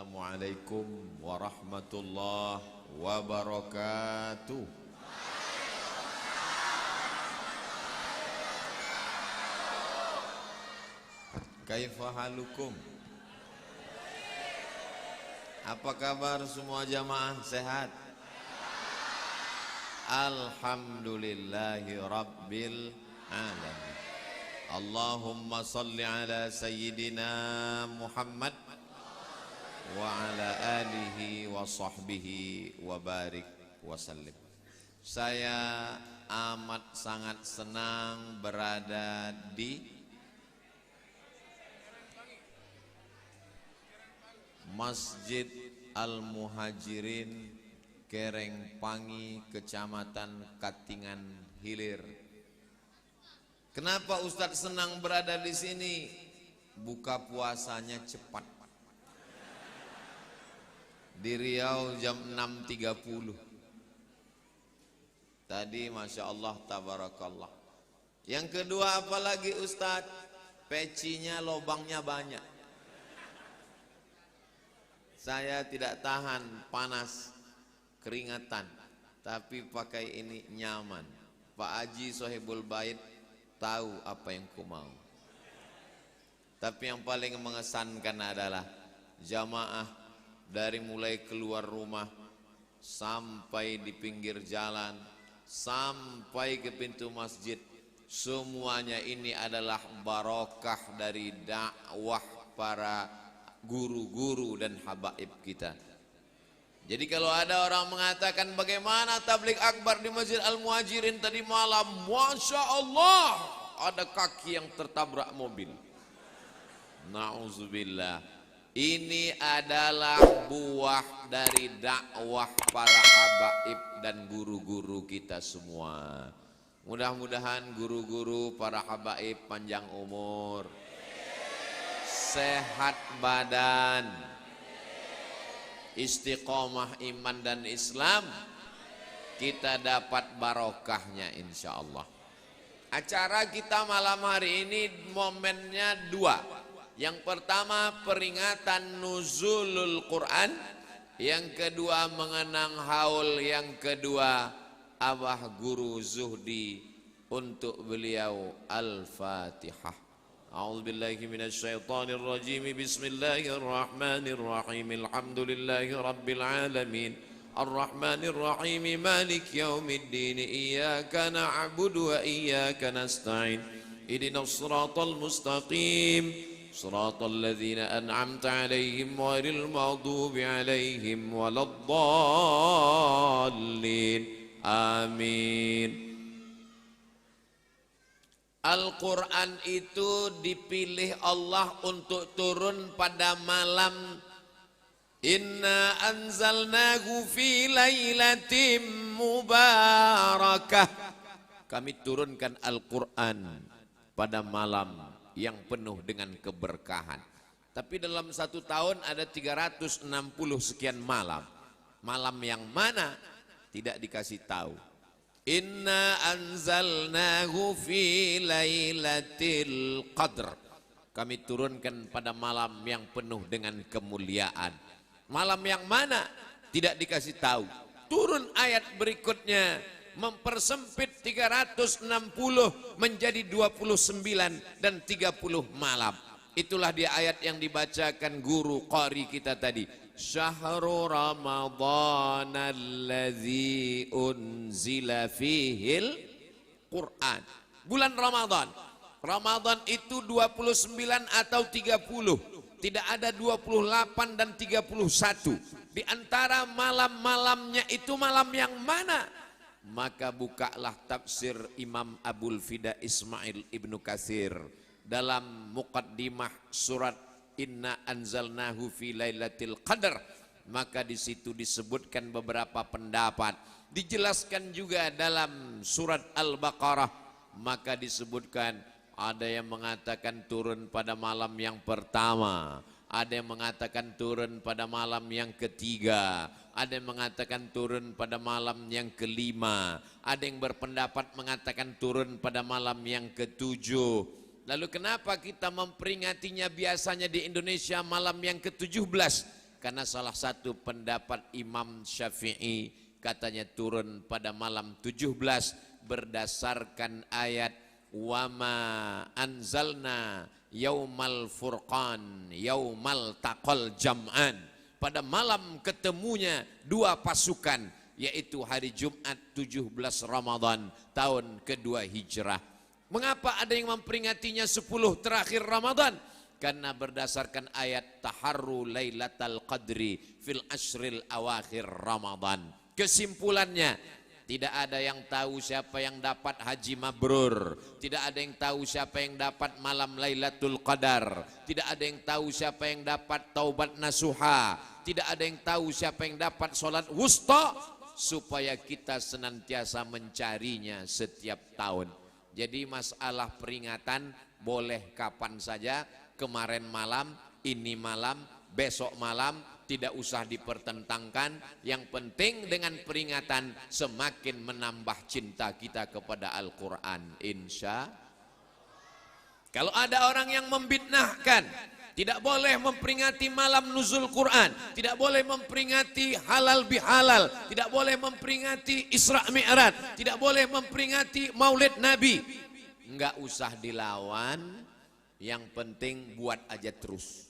Assalamualaikum warahmatullahi wabarakatuh. Kaifa halukum? Apa kabar semua jamaah, sehat? Alhamdulillahi rabbil alamin. Allahumma salli ala sayyidina Muhammad wa ala alihi wa sahbihi wa barik wa sallim. Saya amat sangat senang berada di Masjid Al-Muhajirin Kerengpangi, Kecamatan Katingan Hilir. Kenapa Ustadz senang berada di sini? Buka puasanya cepat. Di Riau jam 6.30. Tadi Masya Allah tabarakallah. Yang kedua apalagi Ustadz? Pecinya lobangnya banyak. Saya tidak tahan panas, keringatan, tapi pakai ini nyaman. Pak Haji Sohibul Bait tahu apa yang ku mau. Tapi yang paling mengesankan adalah jamaah dari mulai keluar rumah sampai di pinggir jalan sampai ke pintu masjid, semuanya ini adalah barokah dari dakwah para guru-guru dan habaib kita. Jadi kalau ada orang mengatakan bagaimana tabligh akbar di Masjid Al-Muhajirin tadi malam, Masya Allah ada kaki yang tertabrak mobil. Na'udzubillah. Ini adalah buah dari dakwah para habaib dan guru-guru kita semua. Mudah-mudahan guru-guru para habaib panjang umur, sehat badan, istiqomah iman dan Islam, kita dapat barokahnya insya Allah. Acara kita malam hari ini momennya dua. Yang pertama peringatan nuzulul Quran, yang kedua mengenang haul, yang kedua Abah Guru Zuhdi, untuk beliau Al-Fatihah. A'udzubillahi minasyaitonir rajim. Bismillahirrahmanirrahim. Alhamdulillahi rabbil alamin. Arrahmanir rahim. Maliki yaumiddin. Iyyaka na'budu wa iyyaka nasta'in. Ihdinas siratal mustaqim. Siratal ladzina an'amta 'alaihim ghairil maghdubi 'alaihim waladdallin. Amin. Al-Quran itu dipilih Allah untuk turun pada malam. Inna anzalnahu fi lailatin mubarakah. Kami turunkan Al-Quran pada malam yang penuh dengan keberkahan. Tapi dalam satu tahun ada 360 sekian malam. Malam yang mana? Tidak dikasih tahu. Inna anzalnahu fi lailatul qadr. Kami turunkan pada malam yang penuh dengan kemuliaan. Malam yang mana? Tidak dikasih tahu. Turun ayat berikutnya, mempersempit 360 menjadi 29 dan 30 malam. Itulah dia ayat yang dibacakan guru qari kita tadi. Syahrul Ramadhan allazi unzila fihil Quran. Bulan Ramadan. Ramadan itu 29 atau 30. Tidak ada 28 dan 31. Di antara malam-malamnya itu malam yang mana? Maka bukalah tafsir Imam Abul Fida Ismail Ibnu Katsir dalam muqaddimah surat Inna anzalnahu fi lailatul qadr. Maka di situ disebutkan beberapa pendapat. Dijelaskan juga dalam surat Al-Baqarah. Maka disebutkan ada yang mengatakan turun pada malam yang pertama, ada yang mengatakan turun pada malam yang ketiga, ada yang mengatakan turun pada malam yang kelima, ada yang berpendapat mengatakan turun pada malam yang ketujuh. Lalu kenapa kita memperingatinya biasanya di Indonesia malam yang ke-17? Karena salah satu pendapat Imam Syafi'i katanya turun pada malam 17 berdasarkan ayat wama anzalna yaumal furqan yaumal taqal jam'an, pada malam ketemunya dua pasukan, yaitu hari Jumat 17 Ramadan tahun kedua Hijrah. Mengapa ada yang memperingatinya 10 terakhir Ramadan? Karena berdasarkan ayat taharru lailatal qadri fil ashril awakhir Ramadan. Kesimpulannya, tidak ada yang tahu siapa yang dapat haji mabrur, tidak ada yang tahu siapa yang dapat malam Lailatul Qadar, tidak ada yang tahu siapa yang dapat taubat nasuha, tidak ada yang tahu siapa yang dapat sholat wusta, supaya kita senantiasa mencarinya setiap tahun. Jadi masalah peringatan boleh kapan saja, kemarin malam, ini malam, besok malam, tidak usah dipertentangkan. Yang penting dengan peringatan semakin menambah cinta kita kepada Al-Quran, insya. Kalau ada orang yang membidnahkan, tidak boleh memperingati malam nuzul Quran, tidak boleh memperingati halal bihalal, tidak boleh memperingati Isra Mi'raj, tidak boleh memperingati Maulid Nabi. Enggak usah dilawan, yang penting buat aja terus.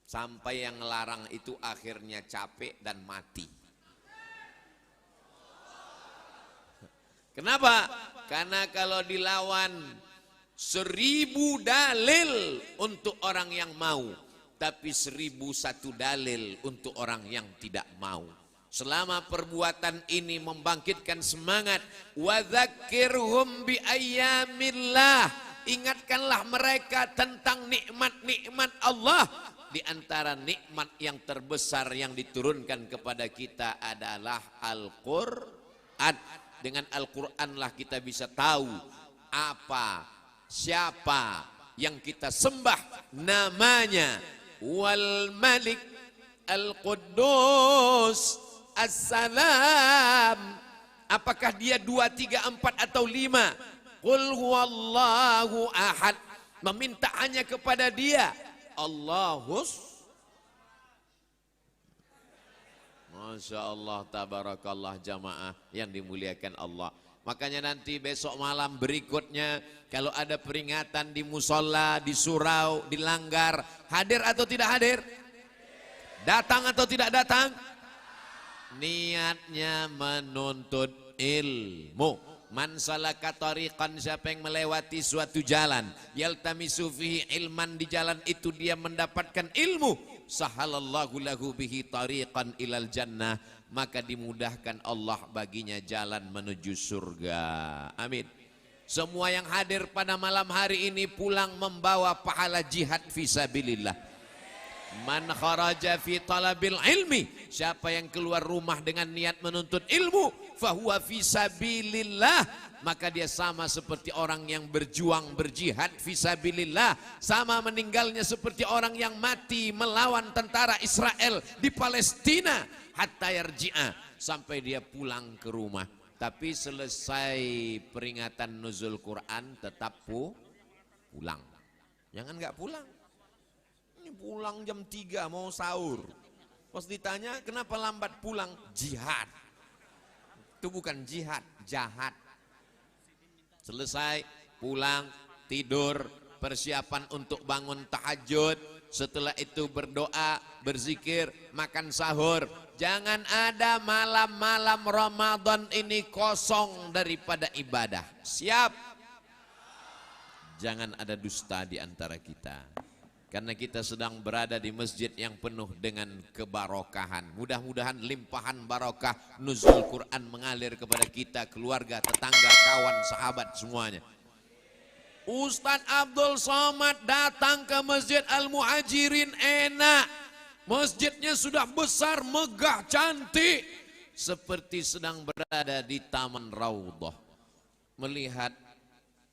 Sampai yang ngelarang itu akhirnya capek dan mati. Kenapa? Karena kalau dilawan 1000 dalil untuk orang yang mau, tapi 1001 dalil untuk orang yang tidak mau. Selama perbuatan ini membangkitkan semangat, wa dzakirhum bi ayyamillah, ingatkanlah mereka tentang nikmat-nikmat Allah. Di antara nikmat yang terbesar yang diturunkan kepada kita adalah Al-Quran. Dengan Al-Quranlah kita bisa tahu apa, siapa yang kita sembah, namanya Wal Malik Al-Quddus As-Salam. Apakah dia 2, 3, 4 atau 5? Qul huwallahu ahad. Meminta hanya kepada dia. Allahus. Masya Allah, tabarakallah jamaah yang dimuliakan Allah. Makanya nanti besok malam berikutnya, kalau ada peringatan di musola, di surau, di langgar, hadir atau tidak hadir? Datang atau tidak datang? Niatnya menuntut ilmu. Man salaka tariqan, siapa yang melewati suatu jalan, yaltamisu fihi ilman, di jalan itu dia mendapatkan ilmu, sahalallahu lahu bihi tariqan ilal jannah, maka dimudahkan Allah baginya jalan menuju surga. Amin. Semua yang hadir pada malam hari ini pulang membawa pahala jihad fisabilillah. Man kharaja fi talabil ilmi, siapa yang keluar rumah dengan niat menuntut ilmu, fahuwa fisabilillah, maka dia sama seperti orang yang berjuang berjihad fisabilillah, sama meninggalnya seperti orang yang mati melawan tentara Israel di Palestina, hatta yarji'a, sampai dia pulang ke rumah. Tapi selesai peringatan nuzul Quran tetap pulang. Jangan nggak pulang. Pulang jam 3 mau sahur. Pas ditanya kenapa lambat pulang? Jihad. Itu bukan jihad, jahat. Selesai pulang, tidur, persiapan untuk bangun tahajud. Setelah itu berdoa, berzikir, makan sahur. Jangan ada malam-malam Ramadan ini kosong daripada ibadah. Siap? Jangan ada dusta di antara kita. Karena kita sedang berada di masjid yang penuh dengan kebarokahan. Mudah-mudahan limpahan barokah nuzul Quran mengalir kepada kita, keluarga, tetangga, kawan, sahabat semuanya. Ustadz Abdul Somad datang ke Masjid Al-Muhajirin, enak. Masjidnya sudah besar, megah, cantik. Seperti sedang berada di Taman Raudhah. Melihat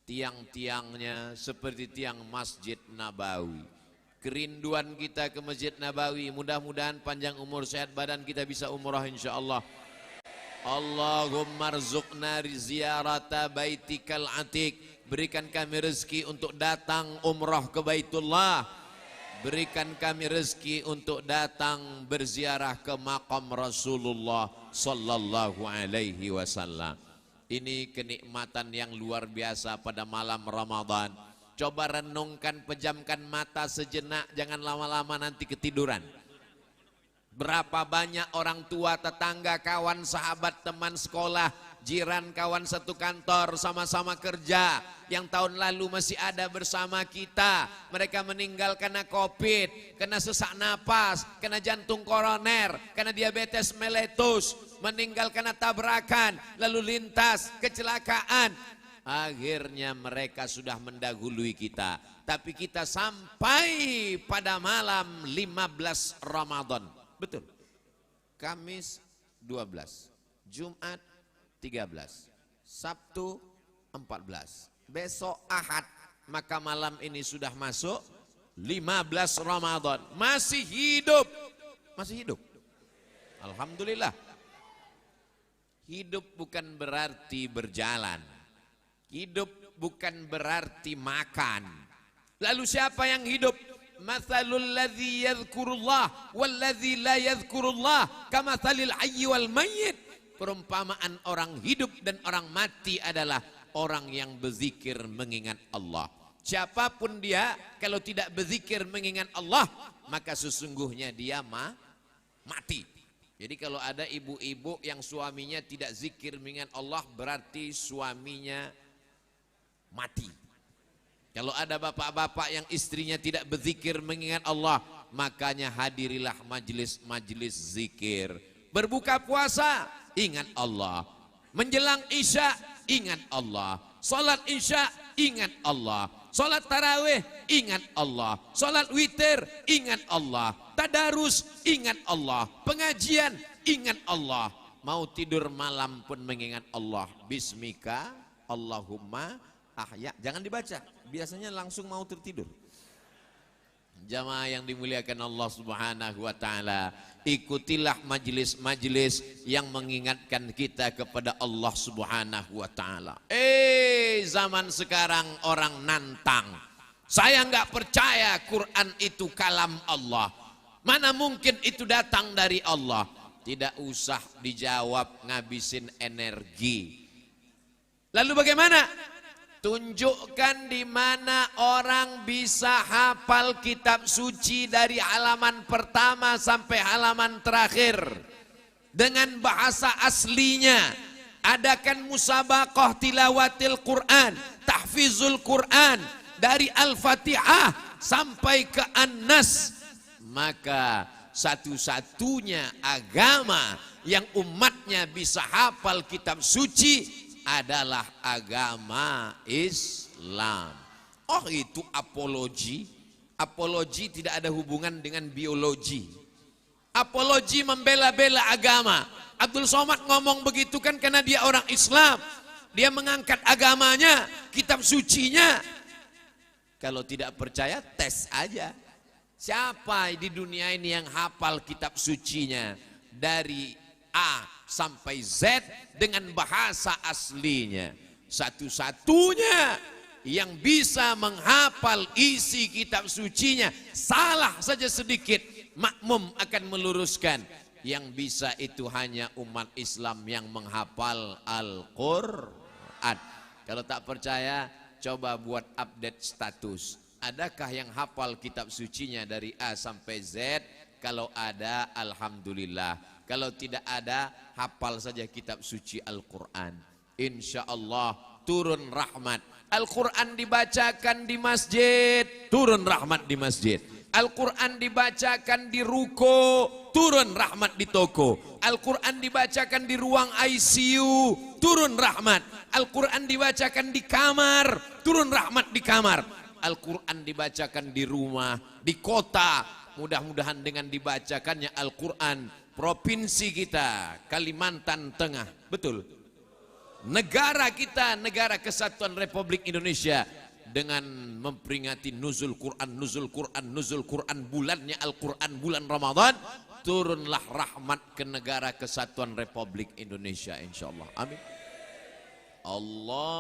tiang-tiangnya seperti tiang Masjid Nabawi. Kerinduan kita ke Masjid Nabawi, mudah-mudahan panjang umur sehat badan kita bisa umrah insyaallah. Allahumma rzuqna ziyarata baitikal atiq, berikan kami rezeki untuk datang umrah ke Baitullah. Berikan kami rezeki untuk datang berziarah ke makam Rasulullah sallallahu alaihi wasallam. Ini kenikmatan yang luar biasa pada malam Ramadan. Coba renungkan, pejamkan mata sejenak, jangan lama-lama nanti ketiduran. Berapa banyak orang tua, tetangga, kawan, sahabat, teman sekolah, jiran, kawan satu kantor, sama-sama kerja, yang tahun lalu masih ada bersama kita, mereka meninggal karena COVID, kena sesak napas, kena jantung koroner, kena diabetes meletus, meninggal karena tabrakan, lalu lintas, kecelakaan. Akhirnya mereka sudah mendahului kita, tapi kita sampai pada malam 15 Ramadan. Betul. Kamis 12, Jumat 13, Sabtu 14, besok Ahad, maka malam ini sudah masuk 15 Ramadan. Masih hidup. Masih hidup. Alhamdulillah. Hidup bukan berarti berjalan. Hidup bukan berarti makan. Lalu siapa yang hidup? Mathalul ladzi yadhkurullah wal ladzi la yadhkurullah kamathalil hayyi wal mayyit. Perumpamaan orang hidup dan orang mati adalah orang yang berzikir mengingat Allah. Siapapun dia, kalau tidak berzikir mengingat Allah, maka sesungguhnya dia mati. Jadi kalau ada ibu-ibu yang suaminya tidak zikir mengingat Allah, berarti suaminya mati. Kalau ada bapak-bapak yang istrinya tidak berzikir mengingat Allah, makanya hadirilah majelis-majelis zikir. Berbuka puasa, ingat Allah. Menjelang Isya, ingat Allah. Salat Isya, ingat Allah. Salat tarawih, ingat Allah. Salat witir, ingat Allah. Tadarus, ingat Allah. Pengajian, ingat Allah. Mau tidur malam pun mengingat Allah. Bismika Allahumma ahya. Jangan dibaca, biasanya langsung mau tertidur. Jamaah yang dimuliakan Allah Subhanahu wa taala, ikutilah majelis-majelis yang mengingatkan kita kepada Allah Subhanahu wa taala. Zaman sekarang orang nantang. Saya enggak percaya Quran itu kalam Allah. Mana mungkin itu datang dari Allah? Tidak usah dijawab, ngabisin energi. Lalu bagaimana? Tunjukkan di mana orang bisa hafal kitab suci dari halaman pertama sampai halaman terakhir dengan bahasa aslinya. Adakan musabaqah tilawatil Quran, tahfizul Quran dari Al-Fatihah sampai ke An-Nas. Maka satu-satunya agama yang umatnya bisa hafal kitab suci adalah agama Islam. Oh, itu apologi. Apologi tidak ada hubungan dengan biologi. Apologi membela-bela agama. Abdul Somad ngomong begitu kan karena dia orang Islam. Dia mengangkat agamanya, kitab sucinya. Kalau tidak percaya, tes aja. Siapa di dunia ini yang hafal kitab sucinya dari A sampai Z dengan bahasa aslinya? Satu-satunya yang bisa menghafal isi kitab sucinya, salah saja sedikit, makmum akan meluruskan. Yang bisa itu hanya umat Islam yang menghafal Al-Quran. Kalau tak percaya, coba buat update status. Adakah yang hafal kitab sucinya dari A sampai Z? Kalau ada, alhamdulillah. Kalau tidak ada, hafal saja kitab suci Al-Quran. Insya Allah turun rahmat. Al-Quran dibacakan di masjid, turun rahmat di masjid. Al-Quran dibacakan di ruko, turun rahmat di toko. Al-Quran dibacakan di ruang ICU, turun rahmat. Al-Quran dibacakan di kamar, turun rahmat di kamar. Al-Quran dibacakan di rumah, di kota. Mudah-mudahan dengan dibacakannya Al-Quran, provinsi kita Kalimantan Tengah, betul, negara kita, negara kesatuan Republik Indonesia, dengan memperingati nuzul Quran, nuzul Quran, nuzul Quran, bulannya Al-Quran, bulan Ramadan, turunlah rahmat ke negara kesatuan Republik Indonesia, insyaallah. Amin. Allahumma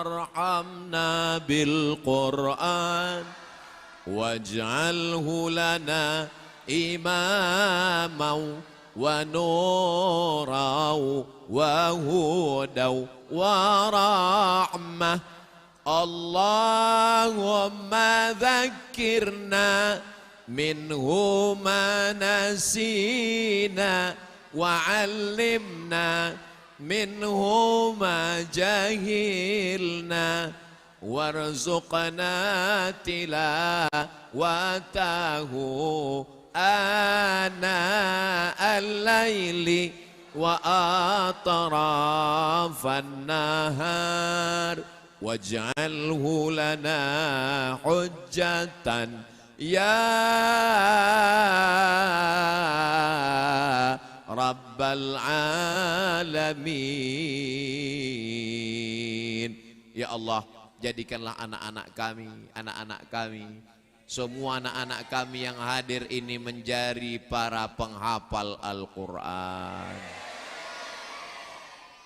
arhamna bil Quran waj'alhu lana imamau wa nurau wa hudau wa rahmah. Allahumma dhakkirna minhu ma nasina wa 'allimna minhu ma jahilna warzuqna tilawatahu ana al-laili wa atrafan nahar waj'alhu lana hujjatan ya rabbal alamin. Ya Allah, jadikanlah anak-anak kami, semua anak-anak kami yang hadir ini menjadi para penghafal Al-Quran.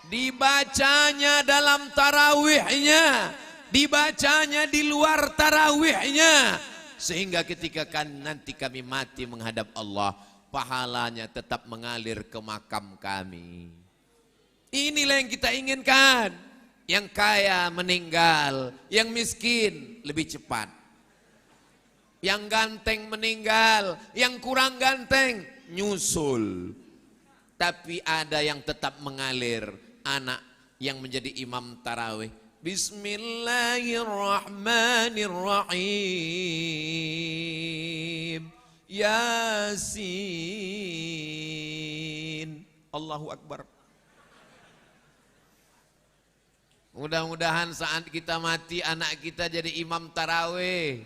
Dibacanya dalam tarawihnya, dibacanya di luar tarawihnya, sehingga ketika nanti kami mati menghadap Allah, pahalanya tetap mengalir ke makam kami. Inilah yang kita inginkan. Yang kaya meninggal, yang miskin lebih cepat. Yang ganteng meninggal, yang kurang ganteng nyusul. Tapi ada yang tetap mengalir, anak yang menjadi imam tarawih. Bismillahirrahmanirrahim. Yasin. Allahu Akbar. Mudah-mudahan saat kita mati anak kita jadi imam tarawih.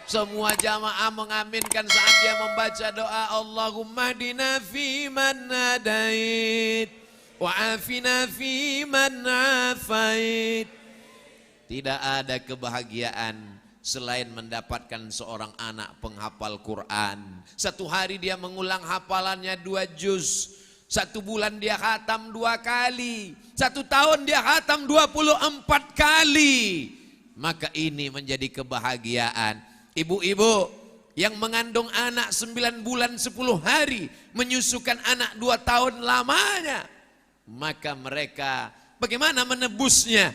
Semua jamaah mengaminkan saat dia membaca doa Allahumma hdina fiman hadait wa afina fiman afait. Tidak ada kebahagiaan selain mendapatkan seorang anak penghafal Quran. Satu hari dia mengulang hafalannya 2 juz. 1 bulan dia khatam 2 kali. 1 tahun dia khatam 24 kali. Maka ini menjadi kebahagiaan. Ibu-ibu yang mengandung anak 9 bulan 10 hari, menyusukan anak 2 tahun lamanya, maka mereka bagaimana menebusnya?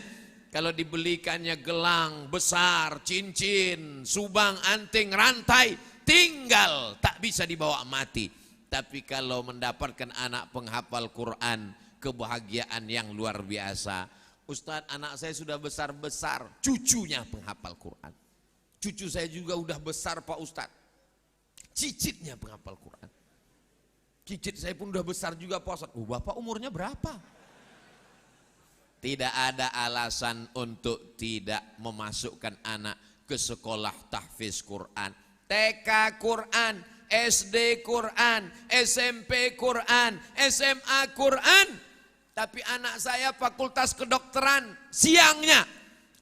Kalau dibelikannya gelang besar, cincin, subang, anting, rantai, tinggal tak bisa dibawa mati. Tapi kalau mendapatkan anak penghafal Quran, kebahagiaan yang luar biasa. Ustadz, anak saya sudah besar-besar, cucunya penghafal Quran. Cucu saya juga udah besar Pak Ustadz, cicitnya penghafal Quran. Cicit saya pun udah besar juga Pak Ustadz. Bapak umurnya berapa? Tidak ada alasan untuk tidak memasukkan anak ke sekolah tahfiz Quran. TK Quran, SD Quran, SMP Quran, SMA Quran. Tapi anak saya fakultas kedokteran siangnya,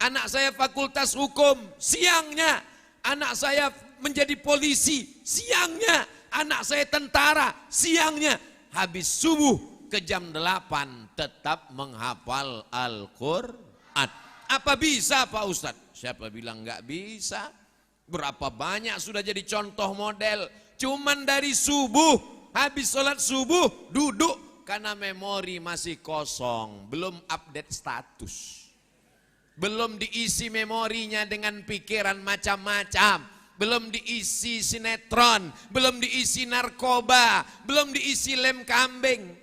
anak saya fakultas hukum siangnya, anak saya menjadi polisi siangnya, anak saya tentara siangnya. Habis subuh ke jam 8 tetap menghafal Al-Quran. Apa bisa Pak Ustadz? Siapa bilang nggak bisa? Berapa banyak sudah jadi contoh model. Cuman dari subuh, habis sholat subuh duduk karena memori masih kosong, belum update status, belum diisi memorinya dengan pikiran macam-macam, belum diisi sinetron, belum diisi narkoba, belum diisi lem kambing,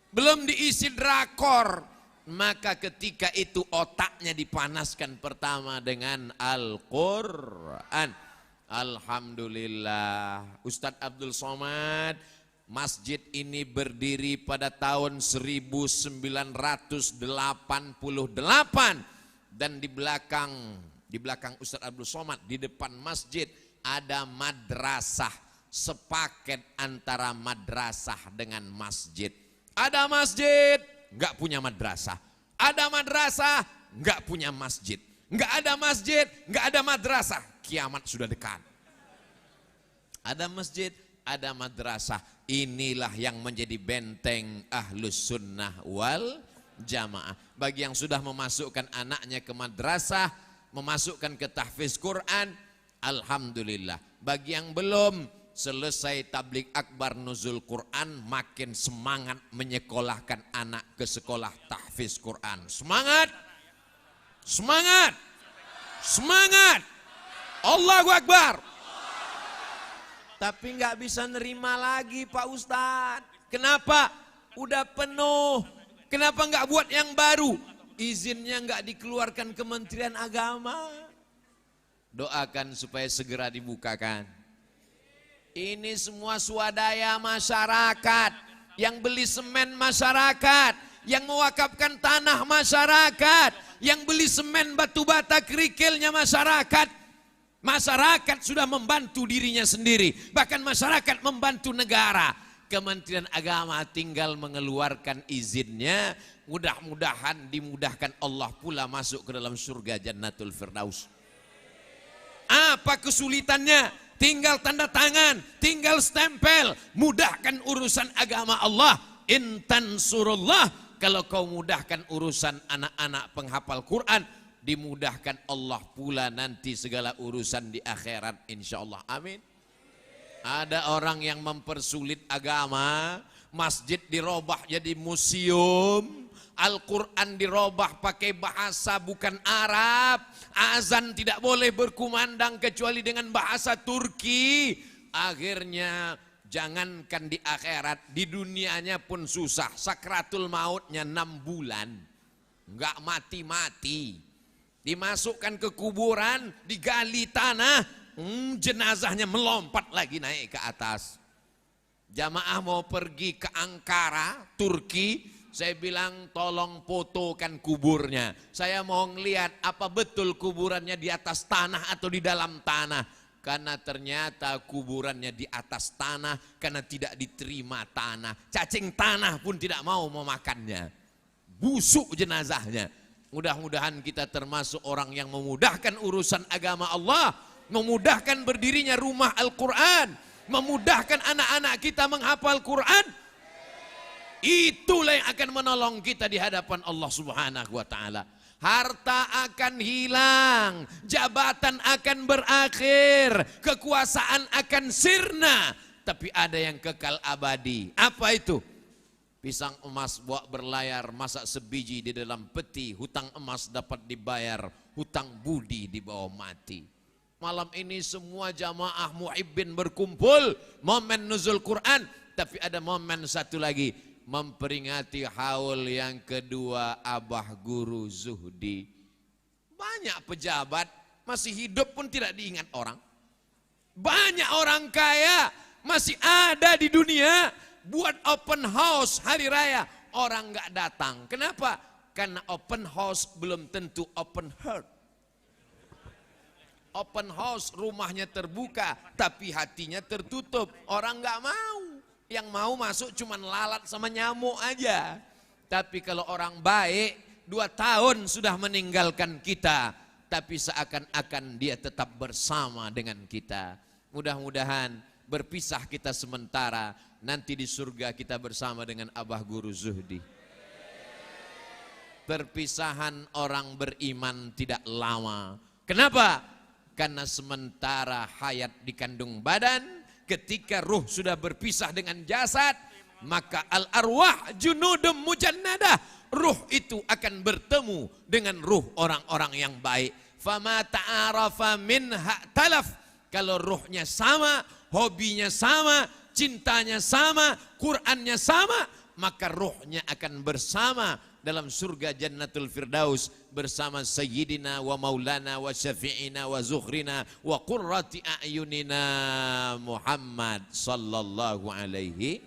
belum diisi drakor. Maka ketika itu otaknya dipanaskan pertama dengan Al-Quran. Alhamdulillah, Ustadz Abdul Somad, masjid ini berdiri pada tahun 1988 dan di belakang Ustadz Abdul Somad, di depan masjid ada madrasah, sepaket antara madrasah dengan masjid. Ada masjid, nggak punya madrasah. Ada madrasah, nggak punya masjid. Nggak ada masjid, nggak ada madrasah. Kiamat sudah dekat. Ada masjid, ada madrasah. Inilah yang menjadi benteng Ahlus Sunnah wal Jamaah. Bagi yang sudah memasukkan anaknya ke madrasah, memasukkan ke tahfiz Quran, alhamdulillah. Bagi yang belum, selesai tabligh akbar nuzul Quran, makin semangat menyekolahkan anak ke sekolah tahfiz Quran. Semangat, semangat, semangat. Allahu Akbar. Tapi nggak bisa nerima lagi Pak Ustadz. Kenapa? Udah penuh. Kenapa nggak buat yang baru? Izinnya nggak dikeluarkan Kementerian Agama. Doakan supaya segera dibukakan. Ini semua swadaya masyarakat. Yang beli semen masyarakat. Yang mewakafkan tanah masyarakat. Yang beli semen batu bata kerikilnya masyarakat. Masyarakat sudah membantu dirinya sendiri. Bahkan masyarakat membantu negara. Kementerian Agama tinggal mengeluarkan izinnya. Mudah-mudahan dimudahkan Allah pula masuk ke dalam surga Jannatul Firdaus. Apa kesulitannya? Tinggal tanda tangan, tinggal stempel. Mudahkan urusan agama Allah. Intan surullah. Kalau kau mudahkan urusan anak-anak penghafal Quran, dimudahkan Allah pula nanti segala urusan di akhirat insyaallah. Amin. Ada orang yang mempersulit agama, masjid dirobah jadi museum, Al-Quran dirobah pakai bahasa bukan Arab, azan tidak boleh berkumandang kecuali dengan bahasa Turki. Akhirnya jangankan di akhirat, di dunianya pun susah. Sakratul mautnya 6 bulan, enggak mati-mati. Dimasukkan ke kuburan, digali tanah, jenazahnya melompat lagi naik ke atas. Jamaah mau pergi ke Ankara, Turki, saya bilang tolong fotokan kuburnya. Saya mau ngelihat apa betul kuburannya di atas tanah atau di dalam tanah. Karena ternyata kuburannya di atas tanah karena tidak diterima tanah. Cacing tanah pun tidak mau memakannya. Busuk jenazahnya. Mudah-mudahan kita termasuk orang yang memudahkan urusan agama Allah. Memudahkan berdirinya rumah Al-Quran, memudahkan anak-anak kita menghafal Quran. Itulah yang akan menolong kita di hadapan Allah Subhanahu wa taala. Harta akan hilang, jabatan akan berakhir, kekuasaan akan sirna, tapi ada yang kekal abadi. Apa itu? Pisang emas buat berlayar, masak sebiji di dalam peti, hutang emas dapat dibayar, hutang budi dibawa mati. Malam ini semua jamaah muhibbin berkumpul, momen nuzul Quran, tapi ada momen satu lagi, memperingati haul yang kedua Abah Guru Zuhdi. Banyak pejabat masih hidup pun tidak diingat orang. Banyak orang kaya masih ada di dunia, buat open house hari raya, orang nggak datang. Kenapa? Karena open house belum tentu open heart. Open house rumahnya terbuka tapi hatinya tertutup. Orang nggak mau. Yang mau masuk cuman lalat sama nyamuk aja. Tapi kalau orang baik 2 tahun sudah meninggalkan kita, tapi seakan-akan dia tetap bersama dengan kita. Mudah-mudahan berpisah kita sementara, nanti di surga kita bersama dengan Abah Guru Zuhdi. Perpisahan orang beriman tidak lama. Kenapa? Karena sementara hayat dikandung badan, ketika ruh sudah berpisah dengan jasad, maka al-arwah junudum mujannadah, ruh itu akan bertemu dengan ruh orang-orang yang baik. Fama ta'arafa minha talaf. Kalau ruhnya sama, hobinya sama, cintanya sama, Qur'annya sama, maka ruhnya akan bersama dalam surga Jannatul Firdaus bersama Sayyidina wa Maulana wa Syafi'ina wa Zuhrina wa Qurrati a'yunina Muhammad sallallahu alaihi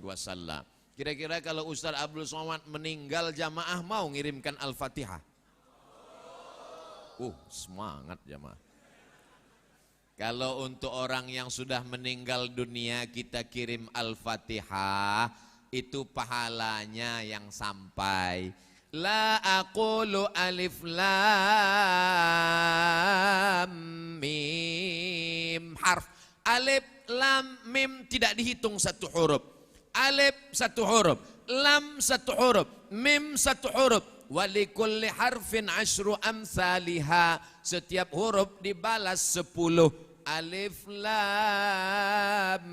wasallam. Kira-kira kalau Ustaz Abdul Somad meninggal, jamaah mau ngirimkan Al-Fatihah? Semangat jamaah. Kalau untuk orang yang sudah meninggal dunia kita kirim Al-Fatihah, itu pahalanya yang sampai. La aqulu alif lam mim harf. Alif lam mim tidak dihitung 1 huruf. Alif 1 huruf, lam 1 huruf, mim 1 huruf. walikulli harfin asyru amsalihha. Setiap huruf dibalas 10. Alif lam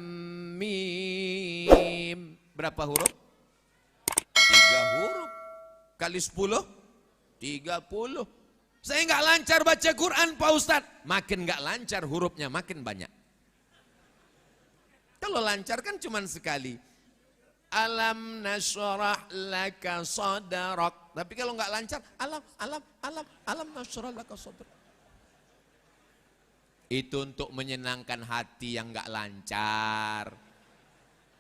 mim. Berapa huruf? 3 huruf. Kali 10? 30. Saya nggak lancar baca Quran Pak Ustadz. Makin nggak lancar hurufnya makin banyak. Kalau lancar kan cuma sekali. Alam nashrah laka sadrak. Tapi kalau nggak lancar, alam nashrah laka sadrak. Itu untuk menyenangkan hati yang nggak lancar.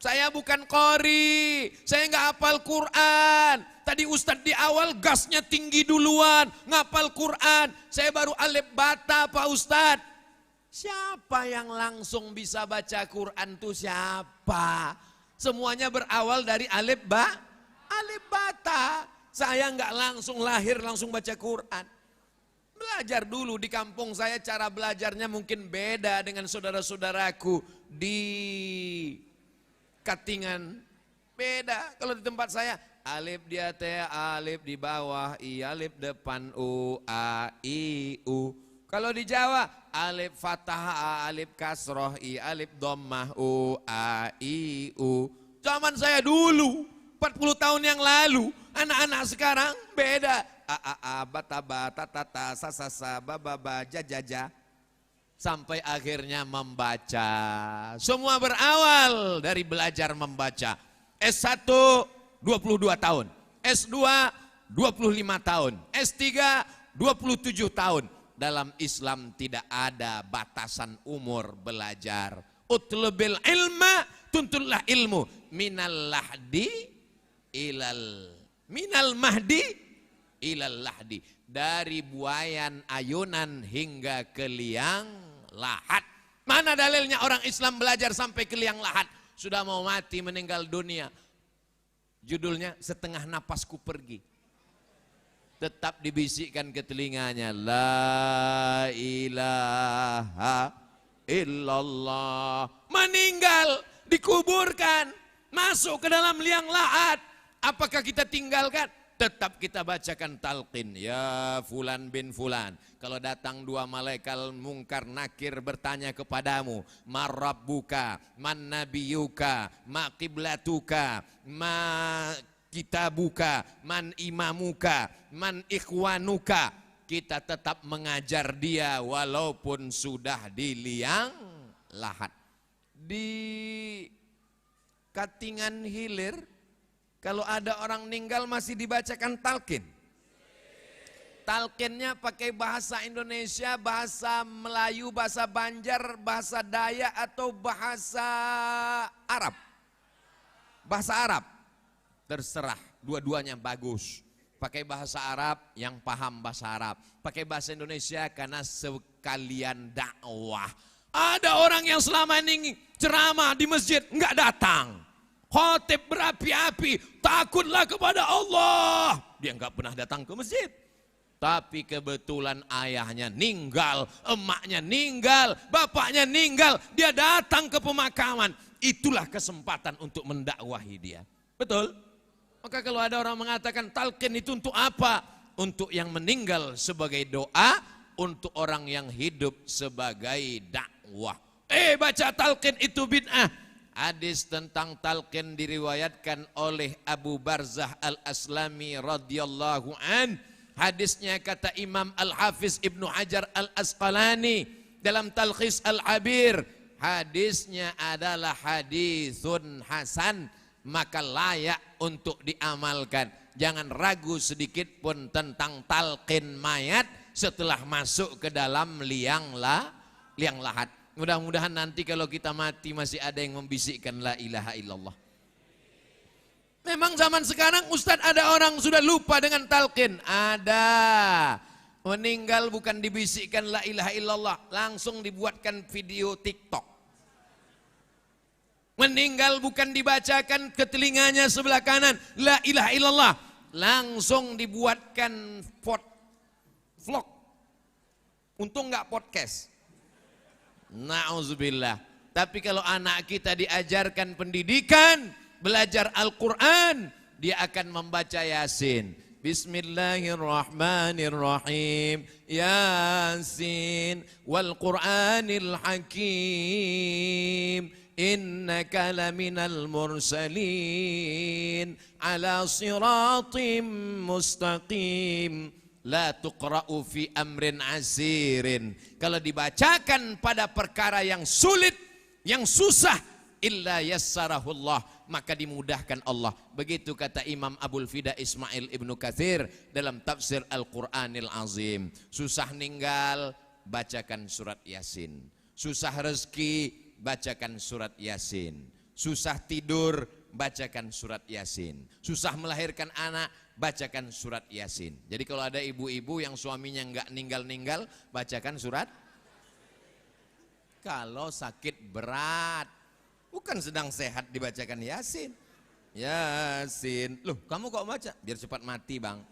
Saya bukan qori, saya nggak hafal Quran. Tadi Ustadz di awal gasnya tinggi duluan, ngapal Quran. Saya baru alif bata Pak Ustadz. Siapa yang langsung bisa baca Quran tuh siapa? Semuanya berawal dari alif bata. Saya nggak langsung lahir langsung baca Quran. Belajar dulu di kampung saya, cara belajarnya mungkin beda dengan saudara-saudaraku di Katingan. Beda. Kalau di tempat saya alif di atas, alif di bawah, i alif depan, u a i u. Kalau di Jawa alif fathah, alif kasroh, i alif dhammah, u a i u. Zaman saya dulu 40 tahun yang lalu, anak-anak sekarang beda. A bata bata tata sasasa baba jajaja. Sampai akhirnya membaca. Semua berawal dari belajar membaca. S1 22 tahun, S2 25 tahun, S3 27 tahun. Dalam Islam tidak ada batasan umur belajar. Utlubil ilma, tuntutlah ilmu. Minal mahdi ilal lahdi. Dari buayan ayunan hingga ke liang lahat. Mana dalilnya orang Islam belajar sampai ke liang lahat? Sudah mau mati meninggal dunia. Judulnya setengah napasku pergi. Tetap dibisikkan ke telinganya. La ilaha illallah. Meninggal, dikuburkan, masuk ke dalam liang lahat. Apakah kita tinggalkan? Tetap kita bacakan talqin. Ya fulan bin fulan. Kalau datang 2 malaikat mungkar nakir bertanya kepadamu. Ma rabbuka, man nabiyuka, ma qiblatuka, ma kitabuka, man imamuka, man ikhwanuka. Kita tetap mengajar dia walaupun sudah di liang lahat. Di Katingan Hilir, kalau ada orang meninggal masih dibacakan talqin. Talqinnya pakai bahasa Indonesia, bahasa Melayu, bahasa Banjar, bahasa Dayak atau bahasa Arab. Bahasa Arab. Terserah, dua-duanya bagus. Pakai bahasa Arab yang paham bahasa Arab. Pakai bahasa Indonesia karena sekalian dakwah. Ada orang yang selama ini ceramah di masjid enggak datang. Khotib berapi-api, takutlah kepada Allah. Dia enggak pernah datang ke masjid. Tapi kebetulan ayahnya ninggal, emaknya ninggal, bapaknya ninggal. Dia datang ke pemakaman. Itulah kesempatan untuk mendakwahi dia. Betul? Maka kalau ada orang mengatakan talqin itu untuk apa? Untuk yang meninggal sebagai doa, untuk orang yang hidup sebagai dakwah. Baca talqin itu bid'ah. Hadis tentang talqin diriwayatkan oleh Abu Barzah al-Aslami radhiyallahu an. Hadisnya kata Imam Al-Hafiz Ibnu Hajar Al-Asqalani dalam Talkhis Al-Habir. Hadisnya adalah hadisun hasan, maka layak untuk diamalkan. Jangan ragu sedikit pun tentang talqin mayat setelah masuk ke dalam liang lahat. Mudah-mudahan nanti kalau kita mati masih ada yang membisikkan la ilaha illallah. Memang zaman sekarang Ustadz ada orang sudah lupa dengan talqin. Ada. Meninggal bukan dibisikkan la ilaha illallah, langsung dibuatkan video TikTok. Meninggal bukan dibacakan ke telinganya sebelah kanan la ilaha illallah, langsung dibuatkan vlog. Untung nggak podcast. Na'udzubillah. Tapi kalau anak kita diajarkan pendidikan, belajar Al-Quran, dia akan membaca Yasin, Bismillahirrahmanirrahim. Yasin wal Qur'anil Hakim. Innaka laminal mursalin ala siratim mustaqim. La tuqra'u fi amrin asirin. Kalau dibacakan pada perkara yang sulit, yang susah, illa yassarahullah, maka dimudahkan Allah. Begitu kata Imam Abul Fida Ismail Ibnu Katsir dalam tafsir Al-Quranil Azim. Susah ninggal, bacakan surat Yasin. Susah rezeki, bacakan surat Yasin. Susah tidur, bacakan surat Yasin. Susah melahirkan anak, bacakan surat Yasin. Jadi kalau ada ibu-ibu yang suaminya enggak ninggal-ninggal, bacakan surat. Kalau sakit berat, bukan sedang sehat dibacakan Yasin. Yasin. Loh, kamu kok baca? Biar cepat mati, Bang.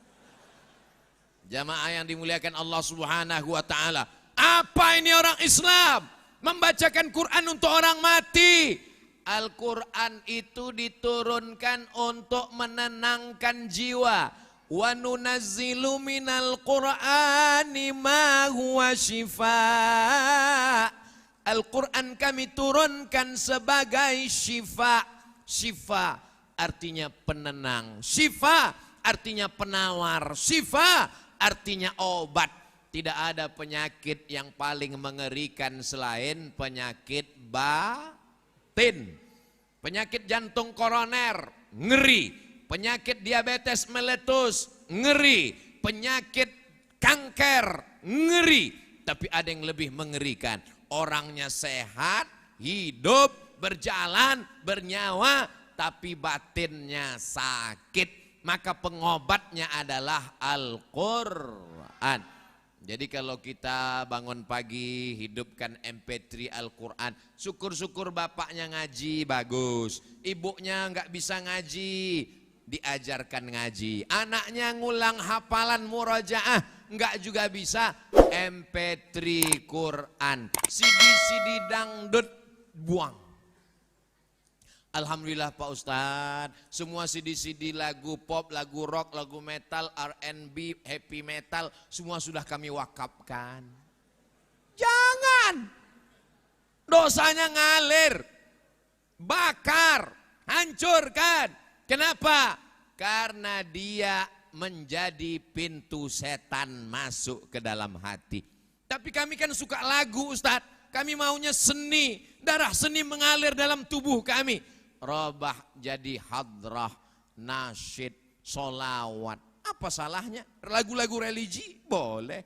Jamaah yang dimuliakan Allah Subhanahu wa taala. Apa ini orang Islam? Membacakan Quran untuk orang mati. Al-Quran itu diturunkan untuk menenangkan jiwa. Wa nunazzilu minal Qur'ani ma huwa syifaa. Al-Quran kami turunkan sebagai syifa. Syifa artinya penenang. Syifa artinya penawar. Syifa artinya obat. Tidak ada penyakit yang paling mengerikan selain penyakit batin. Penyakit jantung koroner, ngeri. Penyakit diabetes meletus, ngeri. Penyakit kanker, ngeri. Tapi ada yang lebih mengerikan. Orangnya sehat, hidup, berjalan, bernyawa, tapi batinnya sakit. Maka pengobatnya adalah Al-Quran. Jadi kalau kita bangun pagi, hidupkan MP3 Al-Quran. Syukur-syukur bapaknya ngaji, bagus. Ibunya nggak bisa ngaji, diajarkan ngaji. Anaknya ngulang hafalan murojaah, nggak juga bisa. MP3 Quran, CD dangdut, buang. Alhamdulillah Pak Ustadz, semua CD lagu pop, lagu rock, lagu metal, R&B, happy metal, semua sudah kami wakafkan. Jangan, dosanya ngalir, bakar, hancurkan. Kenapa? Karena dia menjadi pintu setan masuk ke dalam hati. Tapi kami kan suka lagu Ustadz, kami maunya seni, darah seni mengalir dalam tubuh kami. Robah jadi hadrah, nasyid, solawat. Apa salahnya? Lagu-lagu religi boleh.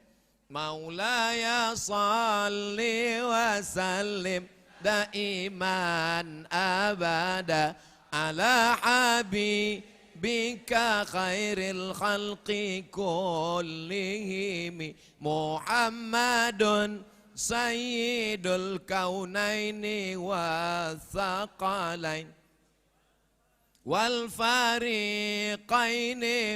Maulaya salli wa sallim daiman abada ala habibika khairil khalqi kullihim Muhammadun sayyidul kaunaini wa thaqalain wal fariqaini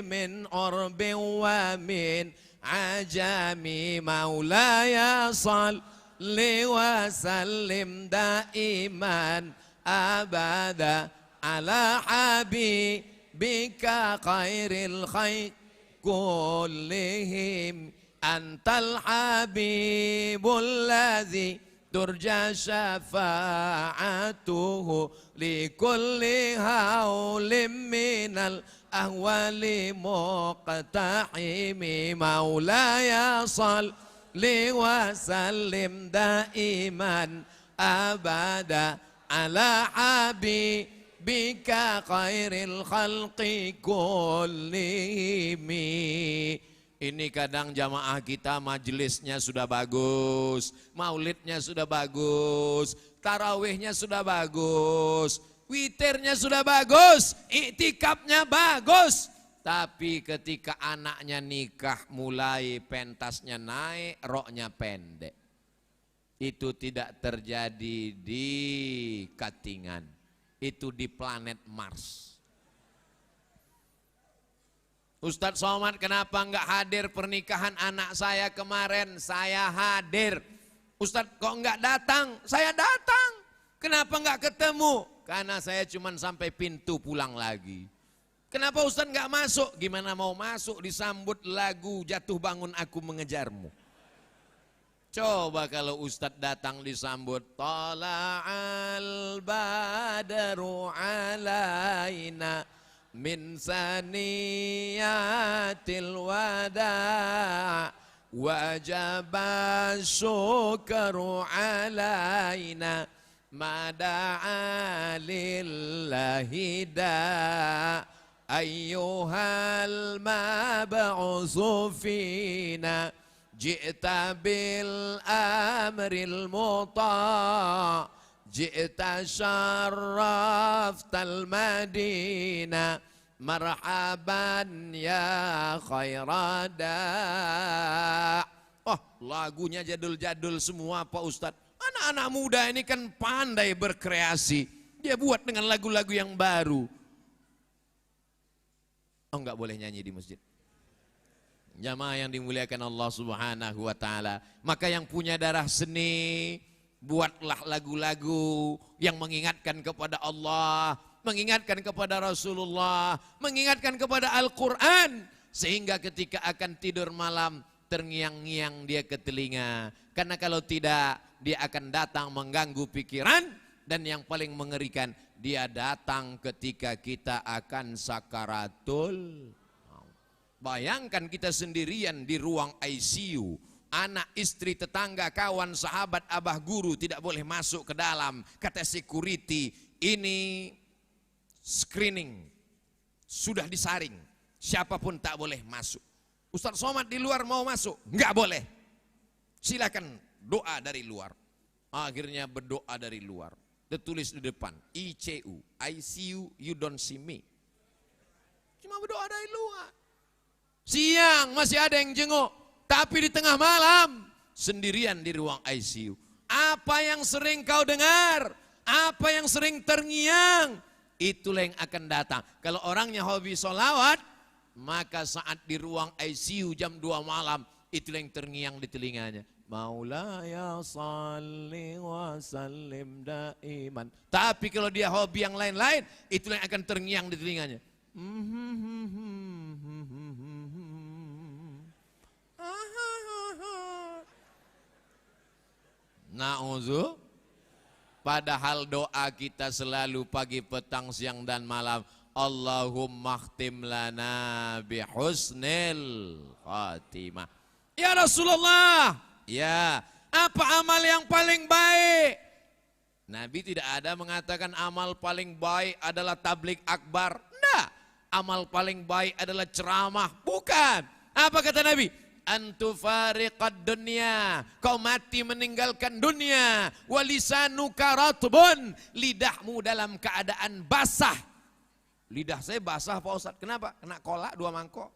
min urbin wa min ajami maulaya salli wa sallim daiman abada ala habibika khairil khair kullihim antal habibul ladzi turja syafa'atuhu likulli haulim minal ahwali muqtahimi maulaya salli wa sallim daiman abada ala habibika khairil khalqi kullihimi. Ini kadang jamaah kita majelisnya sudah bagus, maulidnya sudah bagus, tarawihnya sudah bagus, witirnya sudah bagus, iktikafnya bagus. Tapi ketika anaknya nikah mulai pentasnya naik, roknya pendek. Itu tidak terjadi di Katingan, itu di planet Mars. Ustadz Somad, kenapa enggak hadir pernikahan anak saya kemarin? Saya hadir. Ustadz kok enggak datang? Saya datang. Kenapa enggak ketemu? Karena saya cuma sampai pintu pulang lagi. Kenapa Ustaz nggak masuk? Gimana mau masuk disambut lagu Jatuh Bangun Aku Mengejarmu? Coba kalau Ustaz datang disambut Tala'al badaru alaina min saniyatil wada' wajaba syukru alaina mada'a lillahi da' ayyuhal mab'usu fina ji'ta bil amril muta' ji'ta syarraftal madina marhaban ya khairada. Oh, lagunya jadul-jadul semua Pak Ustadz. Anak-anak muda ini kan pandai berkreasi. Dia buat dengan lagu-lagu yang baru. Oh, enggak boleh nyanyi di masjid. Jamaah yang dimuliakan Allah Subhanahu wa taala. Maka yang punya darah seni, buatlah lagu-lagu yang mengingatkan kepada Allah, mengingatkan kepada Rasulullah, mengingatkan kepada Al-Quran. Sehingga ketika akan tidur malam, terngiang-ngiang dia ke telinga. Karena kalau tidak, dia akan datang mengganggu pikiran. Dan yang paling mengerikan, dia datang ketika kita akan sakaratul. Bayangkan kita sendirian di ruang ICU. Anak, istri, tetangga, kawan, sahabat, abah, guru tidak boleh masuk ke dalam. Kata security, ini screening, sudah disaring, siapapun tak boleh masuk. Ustaz Somad di luar mau masuk, enggak boleh. Silakan doa dari luar. Akhirnya berdoa dari luar. Tertulis di depan, ICU, ICU, you don't see me. Cuma berdoa dari luar. Siang masih ada yang jenguk, tapi di tengah malam sendirian di ruang ICU. Apa yang sering kau dengar? Apa yang sering terngiang? Itulah yang akan datang. Kalau orangnya hobi sholawat, maka saat di ruang ICU jam 2 malam, itulah yang terngiang di telinganya. Maulaya salli wa sallim daiman. Tapi kalau dia hobi yang lain-lain, itulah yang akan terngiang di telinganya. Na'udzu. Padahal doa kita selalu pagi, petang, siang dan malam. Allahumma khtim lana bihusnil khatimah. Ya Rasulullah, ya, apa amal yang paling baik? Nabi tidak ada mengatakan amal paling baik adalah tabligh akbar. Enggak. Amal paling baik adalah ceramah. Bukan. Apa kata Nabi? Antufariqad dunya, kau mati meninggalkan dunia. Walisanuka ratbun, lidahmu dalam keadaan basah. Lidah saya basah Pak Ustadz, kenapa? Kena kolak 2 mangkok.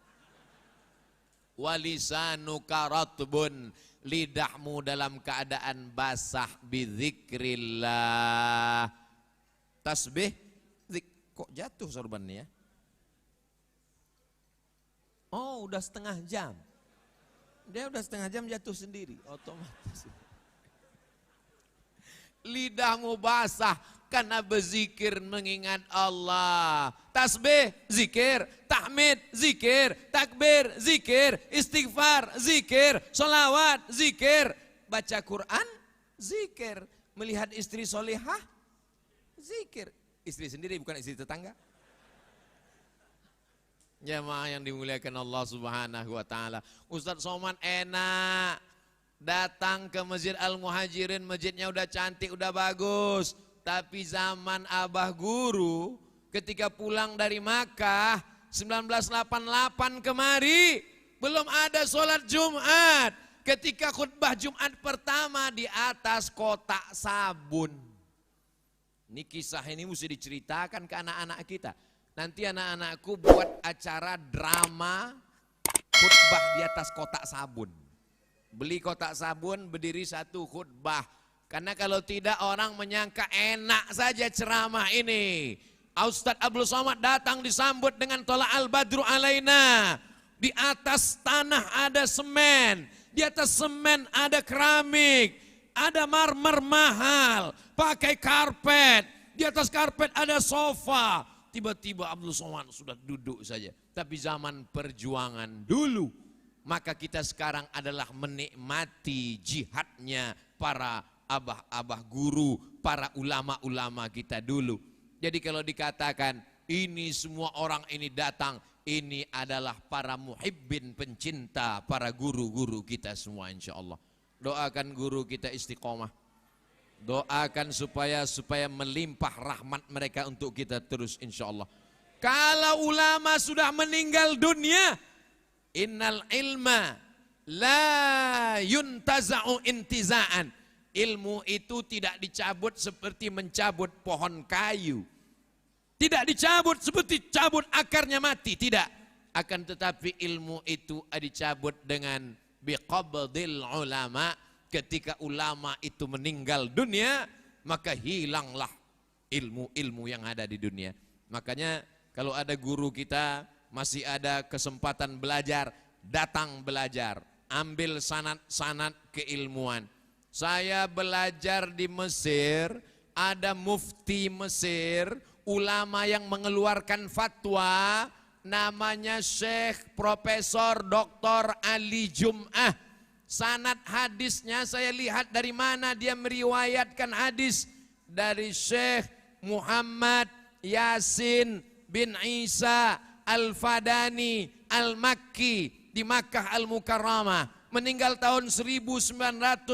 Walisanuka ratbun, lidahmu dalam keadaan basah. Bidzikrillah, tasbih. Kok jatuh sorbannya? Oh, udah setengah jam. Dia udah setengah jam jatuh sendiri, otomatis. Lidahmu basah karena berzikir mengingat Allah. Tasbih, zikir. Tahmid, zikir. Takbir, zikir. Istighfar, zikir. Sholawat, zikir. Baca Quran, zikir. Melihat istri solehah, zikir. Istri sendiri bukan istri tetangga. Jamaah yang dimuliakan Allah Subhanahu wa taala. Ustaz Somad enak datang ke Masjid Al-Muhajirin, masjidnya udah cantik, udah bagus. Tapi zaman Abah Guru ketika pulang dari Makkah 1988 kemari belum ada sholat Jumat. Ketika khutbah Jumat pertama di atas kotak sabun. Ini kisah ini mesti diceritakan ke anak-anak kita. Nanti anak-anakku buat acara drama khutbah di atas kotak sabun. Beli kotak sabun, berdiri 1 khutbah. Karena kalau tidak orang menyangka enak saja ceramah ini. Ustadz Abdul Somad datang disambut dengan Tola'al Badru Alaina. Di atas tanah ada semen, di atas semen ada keramik, ada marmer mahal, pakai karpet. Di atas karpet ada sofa. tiba-tiba Abdul Somad sudah duduk saja. Tapi zaman perjuangan dulu, maka kita sekarang adalah menikmati jihadnya para abah-abah guru, para ulama-ulama kita dulu. Jadi kalau dikatakan ini semua orang ini datang, ini adalah para muhibbin, pencinta, para guru-guru kita semua insya Allah. Doakan guru kita istiqomah. Doakan supaya melimpah rahmat mereka untuk kita terus insya Allah. Kalau ulama sudah meninggal dunia, innal ilma la yuntaza'u intiza'an. Ilmu itu tidak dicabut seperti mencabut pohon kayu. Tidak dicabut seperti cabut akarnya mati, tidak. Akan tetapi ilmu itu dicabut dengan biqabdil ulama. Ketika ulama itu meninggal dunia, maka hilanglah ilmu-ilmu yang ada di dunia. Makanya kalau ada guru kita masih ada kesempatan belajar, datang belajar, ambil sanad-sanad keilmuan. Saya belajar di Mesir, ada mufti Mesir, ulama yang mengeluarkan fatwa, namanya Syekh Profesor Dr. Ali Jum'ah. Sanad hadisnya saya lihat dari mana dia meriwayatkan hadis dari Syekh Muhammad Yasin bin Isa Al-Fadani Al-Makki di Makkah Al-Mukarramah, meninggal tahun 1990,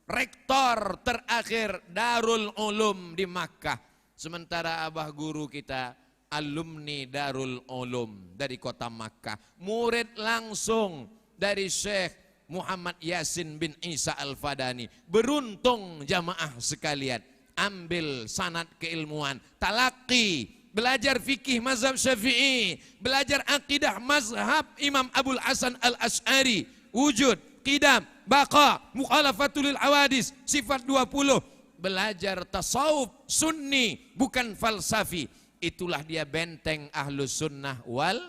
rektor terakhir Darul Ulum di Makkah. Sementara abah guru kita alumni Darul Ulum dari kota Makkah, murid langsung dari Syekh Muhammad Yasin bin Isa Al-Fadani. Beruntung jamaah sekalian, ambil sanad keilmuan, talaqi, belajar fikih mazhab Syafi'i, belajar akidah mazhab Imam Abul Hasan Al-Asy'ari, wujud, qidam, baqa, mukhalafatul awadis, sifat 20, belajar tasawuf sunni bukan falsafi. Itulah dia benteng ahlus sunnah wal,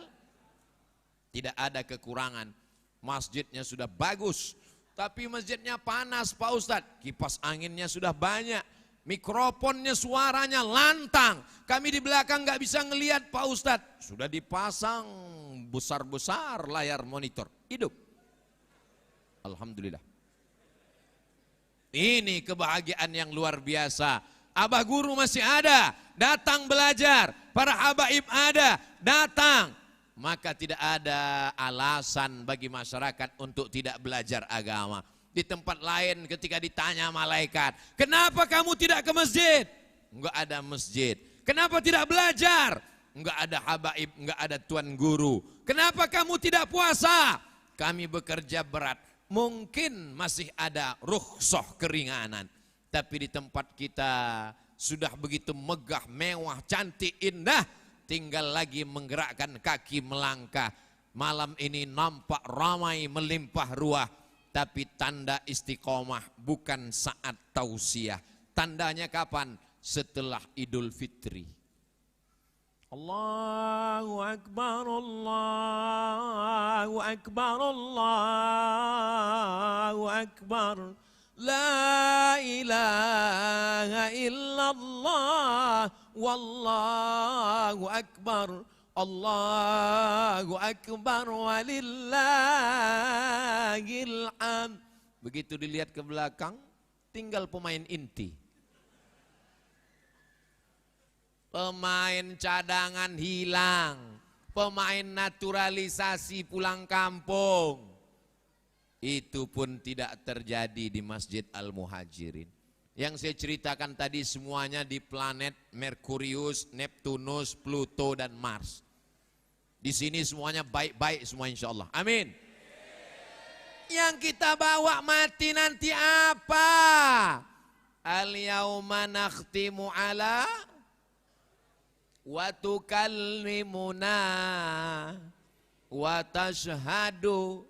tidak ada kekurangan. Masjidnya sudah bagus, tapi masjidnya panas Pak Ustadz. Kipas anginnya sudah banyak, mikrofonnya suaranya lantang. Kami di belakang nggak bisa ngelihat Pak Ustadz. Sudah dipasang besar-besar layar monitor, hidup. Alhamdulillah. Ini kebahagiaan yang luar biasa. Abah guru masih ada, datang belajar. Para habaib ada, datang. Maka tidak ada alasan bagi masyarakat untuk tidak belajar agama. Di tempat lain ketika ditanya malaikat, kenapa kamu tidak ke masjid? Enggak ada masjid. Kenapa tidak belajar? Enggak ada habaib, enggak ada tuan guru. Kenapa kamu tidak puasa? Kami bekerja berat. Mungkin masih ada rukhsah keringanan. Tapi di tempat kita sudah begitu megah, mewah, cantik, indah. Tinggal lagi menggerakkan kaki melangkah. Malam ini nampak ramai melimpah ruah. Tapi tanda istiqomah bukan saat tausiah. Tandanya kapan? Setelah Idul Fitri. Allahu Akbar, Allahu Akbar, Allahu Akbar. La ilaha illallah, wallahu akbar, Allahu akbar, walillahil hamd. Begitu dilihat ke belakang, tinggal pemain inti. Pemain cadangan hilang, pemain naturalisasi pulang kampung. Itu pun tidak terjadi di Masjid Al-Muhajirin. Yang saya ceritakan tadi semuanya di planet Merkurius, Neptunus, Pluto, dan Mars. Di sini semuanya baik-baik semua insya Allah. Amin. Yang kita bawa mati nanti apa? Al-yawma nakhtimu ala wa tukallimuna wa tashhadu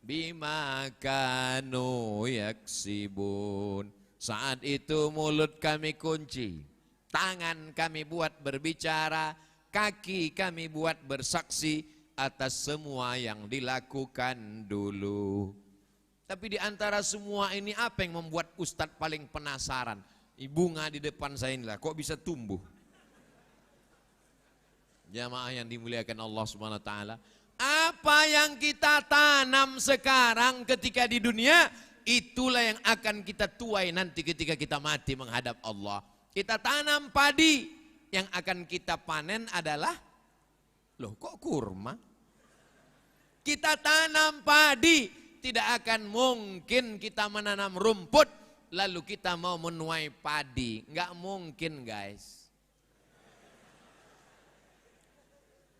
bima kanu yaksibun. Saat itu mulut kami kunci, tangan kami buat berbicara, kaki kami buat bersaksi atas semua yang dilakukan dulu. Tapi di antara semua ini apa yang membuat Ustadz paling penasaran? Bunga di depan saya inilah, kok bisa tumbuh? Jamaah yang dimuliakan Allah Subhanahu wa taala, apa yang kita tanam sekarang ketika di dunia, itulah yang akan kita tuai nanti ketika kita mati menghadap Allah. Kita tanam padi, yang akan kita panen adalah, loh kok kurma? Kita tanam padi, tidak akan mungkin kita menanam rumput, lalu kita mau menuai padi. Enggak mungkin guys.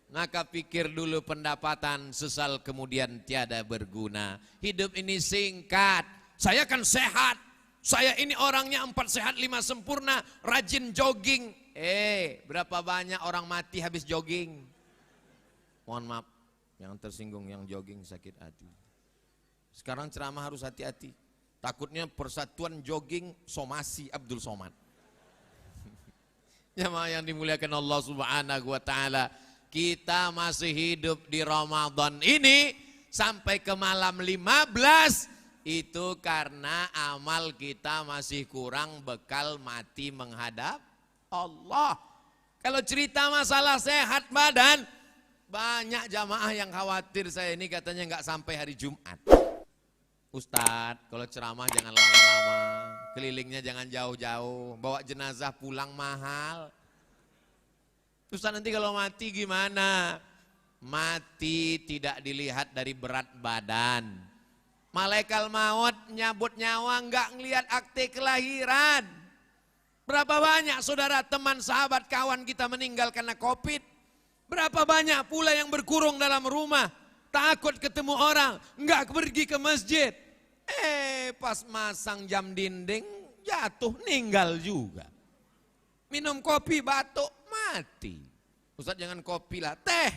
Maka pikir dulu pendapatan, sesal kemudian tiada berguna. Hidup ini singkat, saya kan sehat. Saya ini orangnya 4 sehat 5 sempurna, rajin jogging. Berapa banyak orang mati habis jogging? Mohon maaf, yang tersinggung yang jogging sakit hati. Sekarang ceramah harus hati-hati. Takutnya persatuan jogging somasi Abdul Somad. Jamaah yang dimuliakan Allah Subhanahu wa taala, kita masih hidup di Ramadan ini sampai ke malam 15 itu karena amal kita masih kurang bekal mati menghadap Allah. Kalau cerita masalah sehat badan, banyak jamaah yang khawatir saya ini katanya nggak sampai hari Jumat. Ustadz, kalau ceramah jangan lama-lama, kelilingnya jangan jauh-jauh, bawa jenazah pulang mahal. Ustadz, nanti kalau mati gimana? Mati tidak dilihat dari berat badan. Malaikat maut nyabut nyawa nggak ngelihat akte kelahiran. Berapa banyak saudara, teman, sahabat, kawan kita meninggal karena COVID? Berapa banyak pula yang berkurung dalam rumah, takut ketemu orang, enggak pergi ke masjid. Pas masang jam dinding, jatuh, meninggal juga. Minum kopi, batuk, mati. Ustadz jangan kopi lah, teh.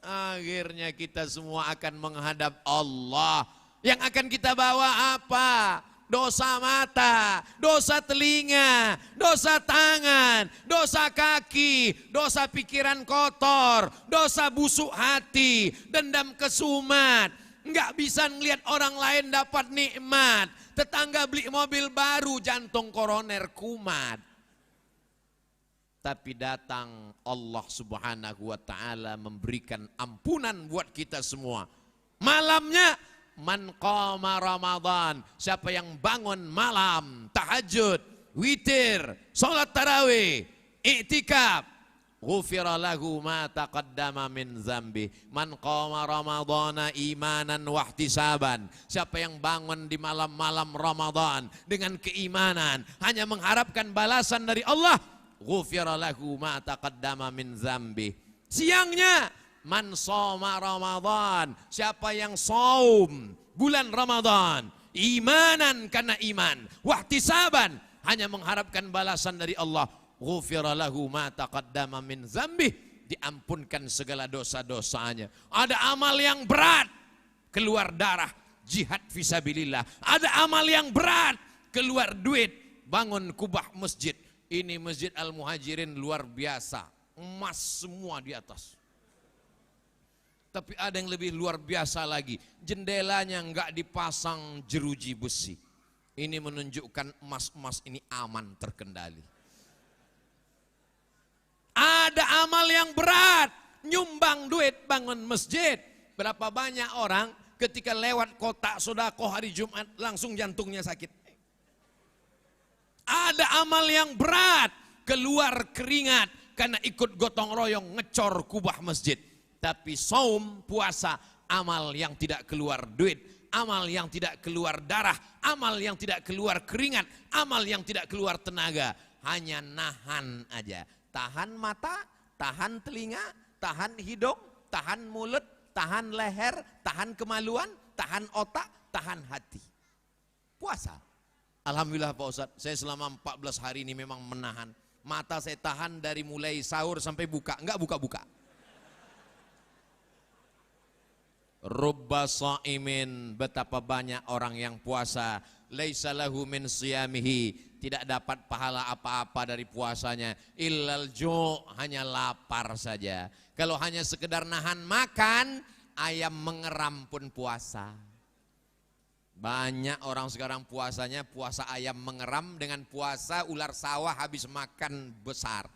Akhirnya kita semua akan menghadap Allah. Yang akan kita bawa apa? Dosa mata, dosa telinga, dosa tangan, dosa kaki, dosa pikiran kotor, dosa busuk hati, dendam kesumat. Enggak bisa ngelihat orang lain dapat nikmat. Tetangga beli mobil baru, jantung koroner kumat. Tapi datang Allah Subhanahu wa taala memberikan ampunan buat kita semua. Malamnya, man qama Ramadan, siapa yang bangun malam, tahajud, witir, salat tarawih, i'tikaf, ghufira lahu ma taqaddama min zambi. Man qama Ramadana imanan wa ihtisaban, siapa yang bangun di malam-malam Ramadan dengan keimanan, hanya mengharapkan balasan dari Allah, ghufira lahu ma taqaddama min zambi. Siangnya, man shoma Ramadan, siapa yang saum bulan Ramadan, imanan karena iman, wahtisaban, hanya mengharapkan balasan dari Allah, ghufira lahu ma taqaddama min zambi, diampunkan segala dosa-dosanya. Ada amal yang berat, keluar darah, jihad fisabilillah. Ada amal yang berat, keluar duit, bangun kubah masjid. Ini Masjid Al-Muhajirin luar biasa, emas semua di atas. Tapi ada yang lebih luar biasa lagi, jendelanya enggak dipasang jeruji besi. Ini menunjukkan emas-emas ini aman, terkendali. Ada amal yang berat, nyumbang duit bangun masjid. Berapa banyak orang ketika lewat kotak sedekah hari Jumat langsung jantungnya sakit. Ada amal yang berat, keluar keringat karena ikut gotong royong ngecor kubah masjid. Tapi saum, puasa, amal yang tidak keluar duit, amal yang tidak keluar darah, amal yang tidak keluar keringat, amal yang tidak keluar tenaga. Hanya nahan aja. Tahan mata, tahan telinga, tahan hidung, tahan mulut, tahan leher, tahan kemaluan, tahan otak, tahan hati. Puasa. Alhamdulillah Pak Ustadz, saya selama 14 hari ini memang menahan. Mata saya tahan dari mulai sahur sampai buka, enggak buka-buka. Rubba sha'imin, betapa banyak orang yang puasa, laisa lahu min siyamihi, tidak dapat pahala apa-apa dari puasanya, illal ju', hanya lapar saja. Kalau hanya sekedar nahan makan, ayam mengeram pun puasa. Banyak orang sekarang puasanya puasa ayam mengeram dengan puasa ular sawah habis makan besar.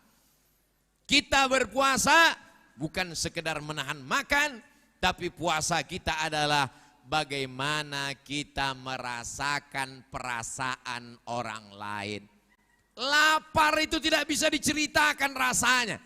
Kita berpuasa bukan sekedar menahan makan, tapi puasa kita adalah bagaimana kita merasakan perasaan orang lain. Lapar itu tidak bisa diceritakan rasanya.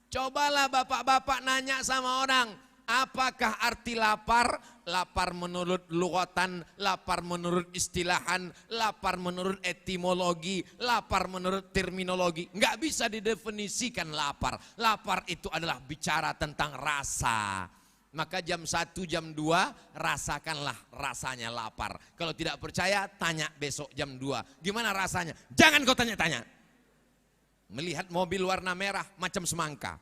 Cobalah bapak-bapak nanya sama orang, apakah arti lapar? Lapar menurut lughatan, lapar menurut istilahan, lapar menurut etimologi, lapar menurut terminologi. Enggak bisa didefinisikan lapar. Lapar itu adalah bicara tentang rasa. Maka jam 1, jam 2 rasakanlah rasanya lapar. Kalau tidak percaya tanya besok jam 2. Gimana rasanya? Jangan kau tanya-tanya. Melihat mobil warna merah macam semangka.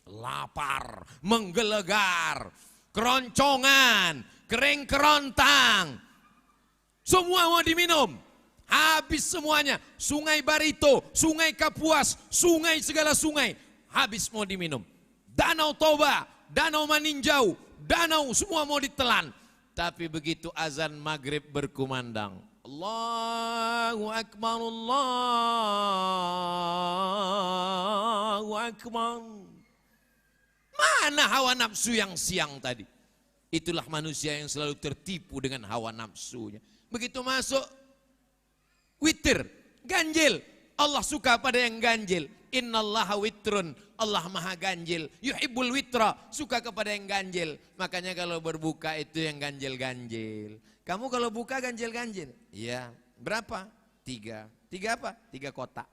Lapar, menggelegar, keroncongan, kering kerontang. Semua mau diminum. Habis semuanya. Sungai Barito, sungai Kapuas, sungai segala sungai. Habis mau diminum. Danau Toba, danau Maninjau, danau semua mau ditelan. Tapi begitu azan maghrib berkumandang, Allahu Akbar, Allahu Akbar. Mana hawa nafsu yang siang tadi? Itulah manusia yang selalu tertipu dengan hawa nafsunya. Begitu masuk witir, ganjil. Allah suka pada yang ganjil. Innallaha witrun, Allah maha ganjil. Yuhibbul witra, suka kepada yang ganjil. Makanya kalau berbuka itu yang ganjil-ganjil. Kamu kalau buka ganjil-ganjil? Iya. Berapa? 3. 3 apa? 3 kotak.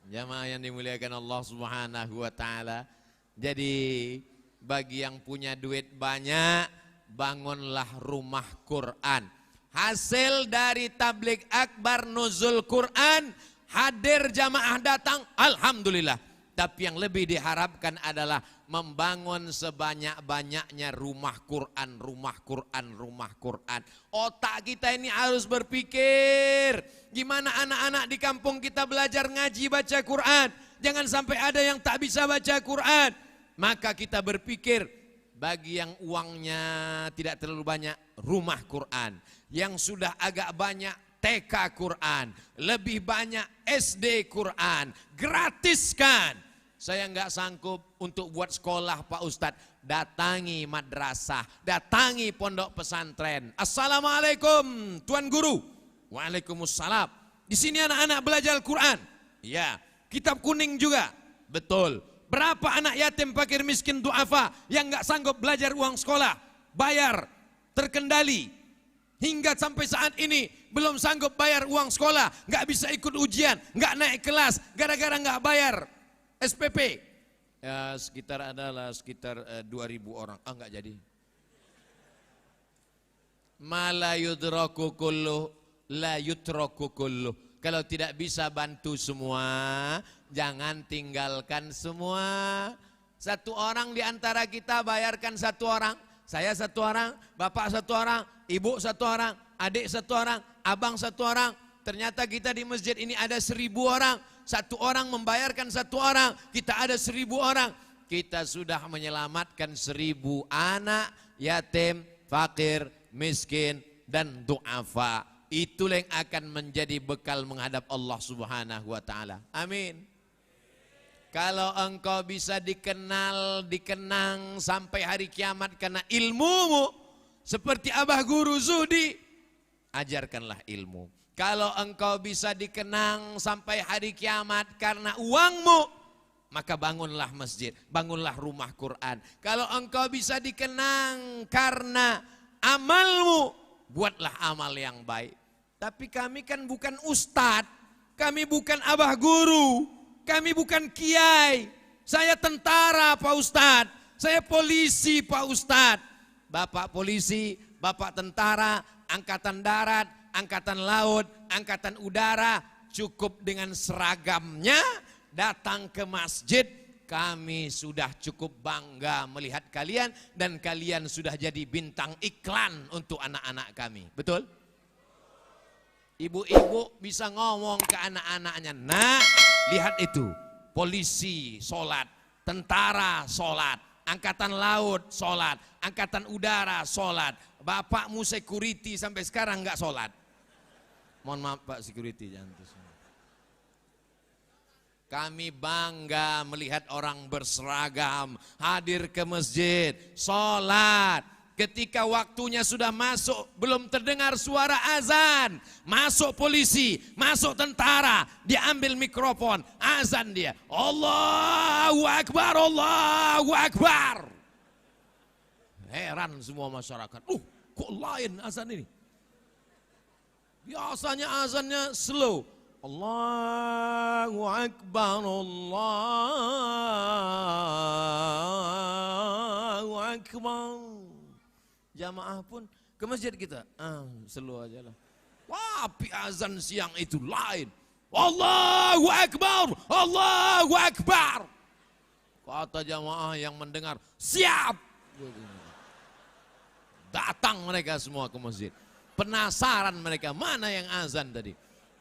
Jamaah yang dimuliakan Allah Subhanahu wa taala. Jadi bagi yang punya duit banyak, bangunlah rumah Quran. Hasil dari tabligh akbar nuzul Quran, hadir jamaah datang, alhamdulillah. Tapi yang lebih diharapkan adalah membangun sebanyak-banyaknya rumah Quran, rumah Quran, rumah Quran. Otak kita ini harus berpikir, gimana anak-anak di kampung kita belajar ngaji baca Quran. Jangan sampai ada yang tak bisa baca Quran. Maka kita berpikir, bagi yang uangnya tidak terlalu banyak, rumah Quran. Yang sudah agak banyak, TK Quran, lebih banyak SD Quran, gratiskan. Saya nggak sanggup untuk buat sekolah Pak Ustadz, datangi madrasah, datangi pondok pesantren. Assalamualaikum Tuan Guru. Waalaikumsalam. Di sini anak-anak belajar Quran. Ya, kitab kuning juga. Betul. Berapa anak yatim fakir miskin duafa yang nggak sanggup belajar uang sekolah, bayar, terkendali. Hingga sampai saat ini belum sanggup bayar uang sekolah, nggak bisa ikut ujian, nggak naik kelas, gara-gara nggak bayar SPP. Ya, sekitar 2.000 orang. Nggak jadi. Mala yudraku kulluh, la yutraku kulluh. Kalau tidak bisa bantu semua, jangan tinggalkan semua. Satu orang di antara kita bayarkan 1 orang. Saya 1 orang, bapak 1 orang, ibu 1 orang, adik 1 orang, abang 1 orang. Ternyata kita di masjid ini ada 1.000 orang. 1 orang membayarkan 1 orang, kita ada 1.000 orang. Kita sudah menyelamatkan 1.000 anak yatim, fakir, miskin, dan du'afa. Itulah yang akan menjadi bekal menghadap Allah Subhanahu wa taala. Amin. Kalau engkau bisa dikenang sampai hari kiamat karena ilmumu, seperti Abah Guru Zuhdi, ajarkanlah ilmu. Kalau engkau bisa dikenang sampai hari kiamat karena uangmu, maka bangunlah masjid, bangunlah rumah Quran. Kalau engkau bisa dikenang karena amalmu, buatlah amal yang baik. Tapi kami kan bukan ustadz, kami bukan Abah Guru, kami bukan kiai. Saya tentara Pak Ustadz, saya polisi Pak Ustadz. Bapak polisi, bapak tentara, angkatan darat, angkatan laut, angkatan udara, cukup dengan seragamnya datang ke masjid. Kami sudah cukup bangga melihat kalian dan kalian sudah jadi bintang iklan untuk anak-anak kami. Betul? Ibu-ibu bisa ngomong ke anak-anaknya, nah lihat itu, polisi sholat, tentara sholat, Angkatan laut sholat, angkatan udara sholat. Bapakmu security sampai sekarang nggak sholat. Mohon maaf Pak security, jangan terus. Kami bangga melihat orang berseragam hadir ke masjid, sholat. Ketika waktunya sudah masuk, belum terdengar suara azan, masuk polisi, masuk tentara, dia ambil mikrofon, azan dia, Allahu Akbar, Allahu Akbar. Heran semua masyarakat, kok lain azan ini? Biasanya azannya slow, Allahu Akbar, Allahu Akbar. Jamaah pun ke masjid kita, slow aja lah. Tapi azan siang itu lain. Allahu Akbar, Allahu Akbar. Kata jamaah yang mendengar, siap. Datang mereka semua ke masjid. Penasaran mereka, mana yang azan tadi.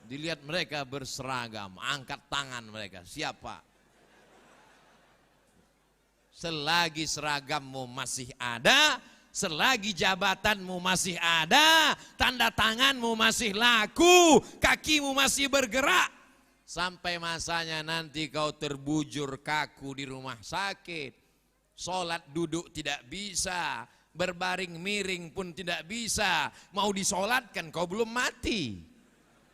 Dilihat mereka berseragam, angkat tangan mereka, siapa? Selagi seragammu masih ada, selagi jabatanmu masih ada, tanda tanganmu masih laku, kakimu masih bergerak, sampai masanya nanti kau terbujur kaku di rumah sakit, sholat duduk tidak bisa, berbaring miring pun tidak bisa, mau disolatkan kau belum mati,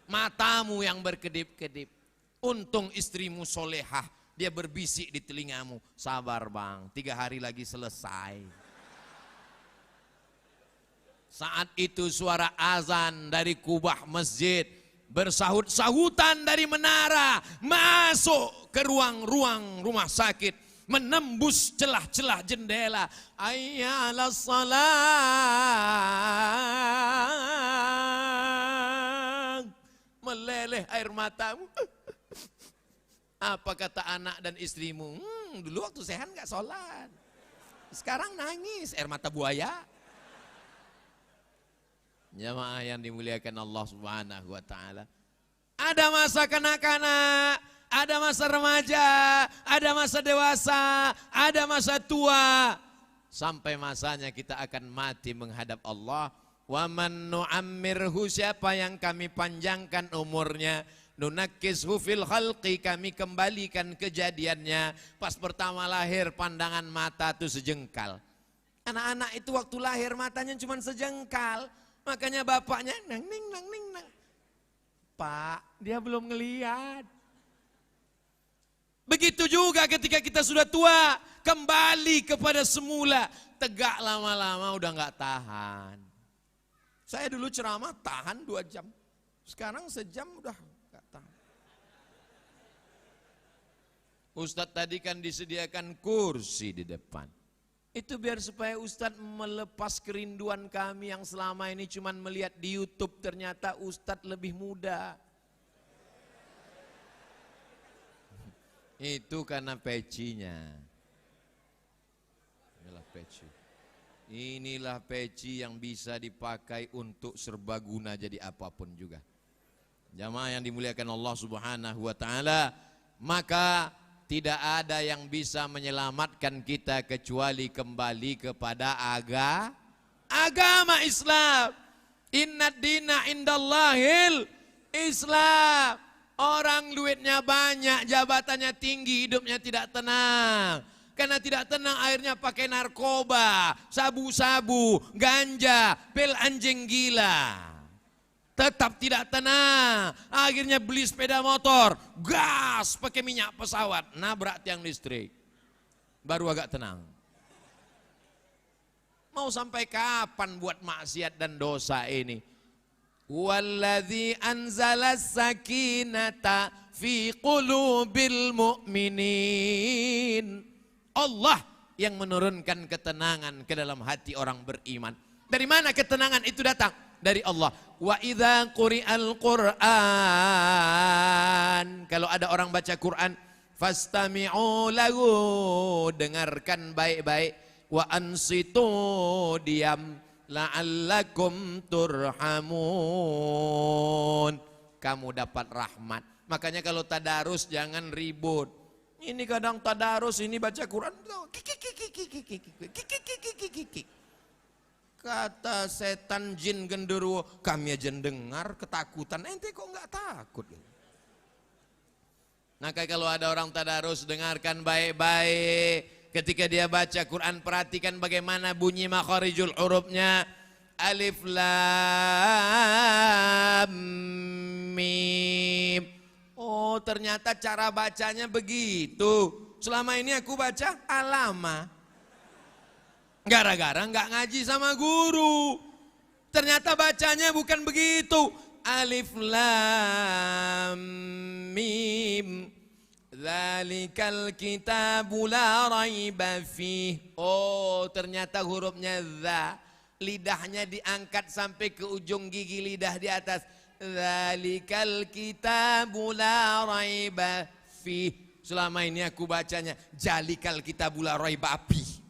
matamu yang berkedip-kedip. Untung istrimu solehah, dia berbisik di telingamu, sabar bang, 3 hari lagi selesai. Saat itu suara azan dari kubah masjid, bersahut-sahutan dari menara, masuk ke ruang-ruang rumah sakit, menembus celah-celah jendela. Hayya 'alas salat. Meleleh air matamu. Apa kata anak dan istrimu? Dulu waktu sehat gak sholat, sekarang nangis, air mata buaya. Jamaah yang dimuliakan Allah Subhanahu wa taala. Ada masa kanak-kanak, ada masa remaja, ada masa dewasa, ada masa tua. Sampai masanya kita akan mati menghadap Allah. Wa man nu'ammirhu, siapa yang kami panjangkan umurnya, nunakkishu fil khalqi, kami kembalikan kejadiannya. Pas pertama lahir pandangan mata itu sejengkal. Anak-anak itu waktu lahir matanya cuma sejengkal. Makanya bapaknya nang ning nang ning nang. Pak, dia belum ngelihat. Begitu juga ketika kita sudah tua, kembali kepada semula, tegak lama-lama udah nggak tahan. Saya dulu ceramah tahan 2 jam. Sekarang sejam udah nggak tahan. Ustadz tadi kan disediakan kursi di depan. Itu biar supaya Ustadz melepas kerinduan kami yang selama ini cuma melihat di YouTube, ternyata Ustadz lebih muda. Itu karena pecinya. Inilah peci. Inilah peci yang bisa dipakai untuk serbaguna jadi apapun juga. Jamaah yang dimuliakan Allah Subhanahu wa taala, maka tidak ada yang bisa menyelamatkan kita kecuali kembali kepada agama Islam. Inna dina indallahil Islam. Orang duitnya banyak, jabatannya tinggi, hidupnya tidak tenang. Karena tidak tenang akhirnya pakai narkoba, sabu-sabu, ganja, pil anjing gila. Tetap tidak tenang, akhirnya beli sepeda motor, gas pakai minyak pesawat, nabrak tiang listrik, baru agak tenang. Mau sampai kapan buat maksiat dan dosa ini? Walladzi anzalas sakinata fi qulubil mu'minin. Allah yang menurunkan ketenangan ke dalam hati orang beriman. Dari mana ketenangan itu datang? Dari Allah. Wa idza quri'al Qur'an, kalau ada orang baca Quran, fastami'u lahu, dengarkan baik-baik, wa ansitu, diam, la'allakum turhamun, kamu dapat rahmat. Makanya kalau tadarus jangan ribut. Ini kadang tadarus, ini baca Quran, Kata setan jin genderuwo, kami aja dengar ketakutan, ente kok nggak takut? Nah kalau ada orang tadarus, dengarkan baik-baik. Ketika dia baca Quran, perhatikan bagaimana bunyi makharijul hurufnya. Alif lam mim. Oh ternyata cara bacanya begitu. Selama ini aku baca alama. Gara-gara nggak ngaji sama guru. Ternyata bacanya bukan begitu. Alif lam mim. Dzalikal kitabu la raiba fih. Oh ternyata hurufnya za. Lidahnya diangkat sampai ke ujung gigi lidah di atas. Dzalikal kitabu la raiba fih. Selama ini aku bacanya jalikal kitabu la raiba fih.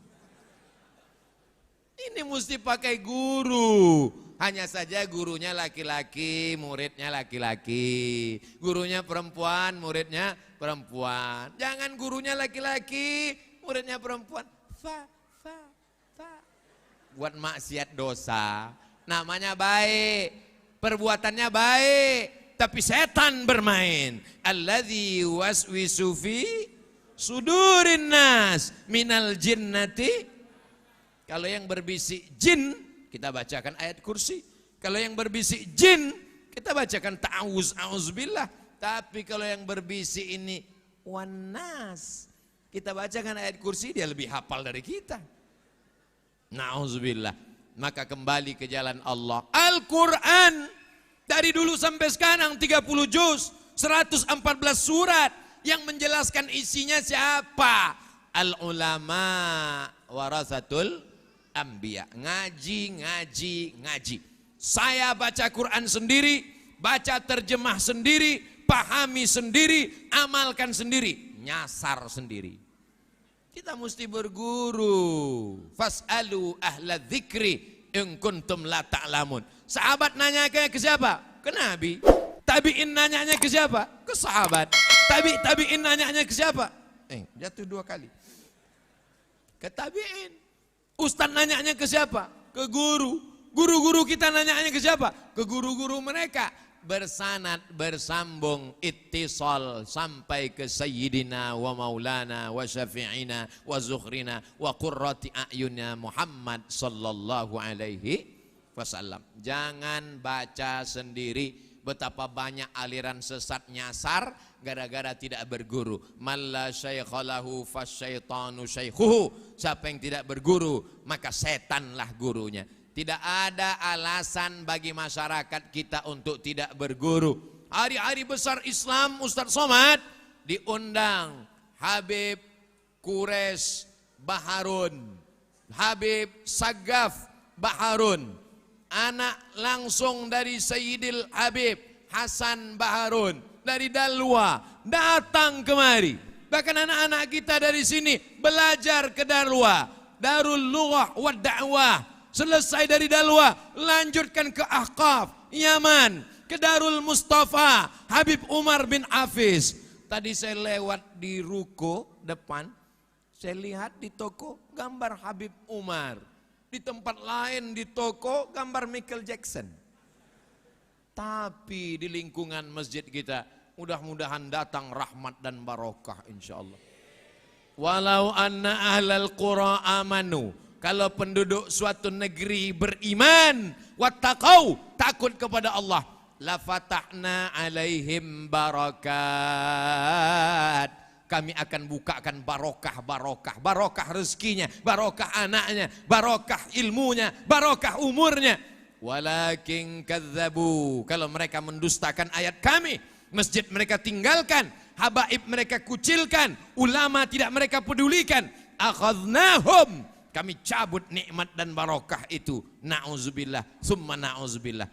Ini mesti pakai guru. Hanya saja gurunya laki-laki, muridnya laki-laki. Gurunya perempuan, muridnya perempuan. Jangan gurunya laki-laki, muridnya perempuan. Fa. Buat maksiat dosa. Namanya baik, perbuatannya baik, tapi setan bermain. Alladzi waswisu fi sudurin nas minal jinnati. Kalau yang berbisik jin, kita bacakan ayat kursi. Kalau yang berbisik jin, kita bacakan ta'awuz, a'udzubillah. Tapi kalau yang berbisik ini wanas, kita bacakan ayat kursi, dia lebih hafal dari kita. Na'udzubillah. Maka kembali ke jalan Allah. Al-Quran dari dulu sampai sekarang 30 juz, 114 surat. Yang menjelaskan isinya siapa? Al-ulama warasatul Ambiya. Ngaji. Saya baca Quran sendiri, baca terjemah sendiri, pahami sendiri, amalkan sendiri, nyasar sendiri. Kita mesti berguru. Fas'alu ahla dzikri in kuntum la ta'lamun. Sahabat nanya ke siapa? Ke Nabi. Tabi'in nanyanya ke siapa? Ke sahabat. Tabi'in nanyanya ke siapa? Jatuh 2 kali. Ke tabi'in. Ustaz nanyanya ke siapa? Ke guru. Guru-guru kita nanyanya ke siapa? Ke guru-guru mereka. Bersanad, bersambung, ittisal sampai ke Sayyidina wa Maulana wa Syafi'ina wa Zuhrina wa Qurrati a'yunna Muhammad sallallahu alaihi wasallam. Jangan baca sendiri. Betapa banyak aliran sesat nyasar gara-gara tidak berguru. Malla syaikhalahu fasyaitanu syaikhuhu. Siapa yang tidak berguru, maka setanlah gurunya. Tidak ada alasan bagi masyarakat kita untuk tidak berguru. Hari-hari besar Islam, Ustaz Somad diundang Habib Qures Baharun, Habib Sagaf Baharun, anak langsung dari Sayyidil Habib Hasan Baharun dari Dalwa datang kemari. Bahkan anak-anak kita dari sini belajar ke Dalwa, Darul Lughah wa Da'wah. Selesai dari Dalwa lanjutkan ke Ahqaf, Yaman, ke Darul Mustafa, Habib Umar bin Hafiz. Tadi saya lewat di ruko depan, saya lihat di toko gambar Habib Umar. Di tempat lain di toko gambar Michael Jackson. Tapi di lingkungan masjid kita mudah-mudahan datang rahmat dan barokah insyaallah. Walau anna ahlal qura amanu, kalau penduduk suatu negeri beriman, wattaqau, takut kepada Allah, la fatahna alaihim barakat, kami akan bukakan barokah, barokah rezekinya, barokah anaknya, barokah ilmunya, barokah umurnya. Walakin kadzabu, kalau mereka mendustakan ayat kami, masjid mereka tinggalkan, habaib mereka kucilkan, ulama tidak mereka pedulikan, akhadnahum, kami cabut nikmat dan barokah itu. Na'udzubillah, summa na'udzubillah.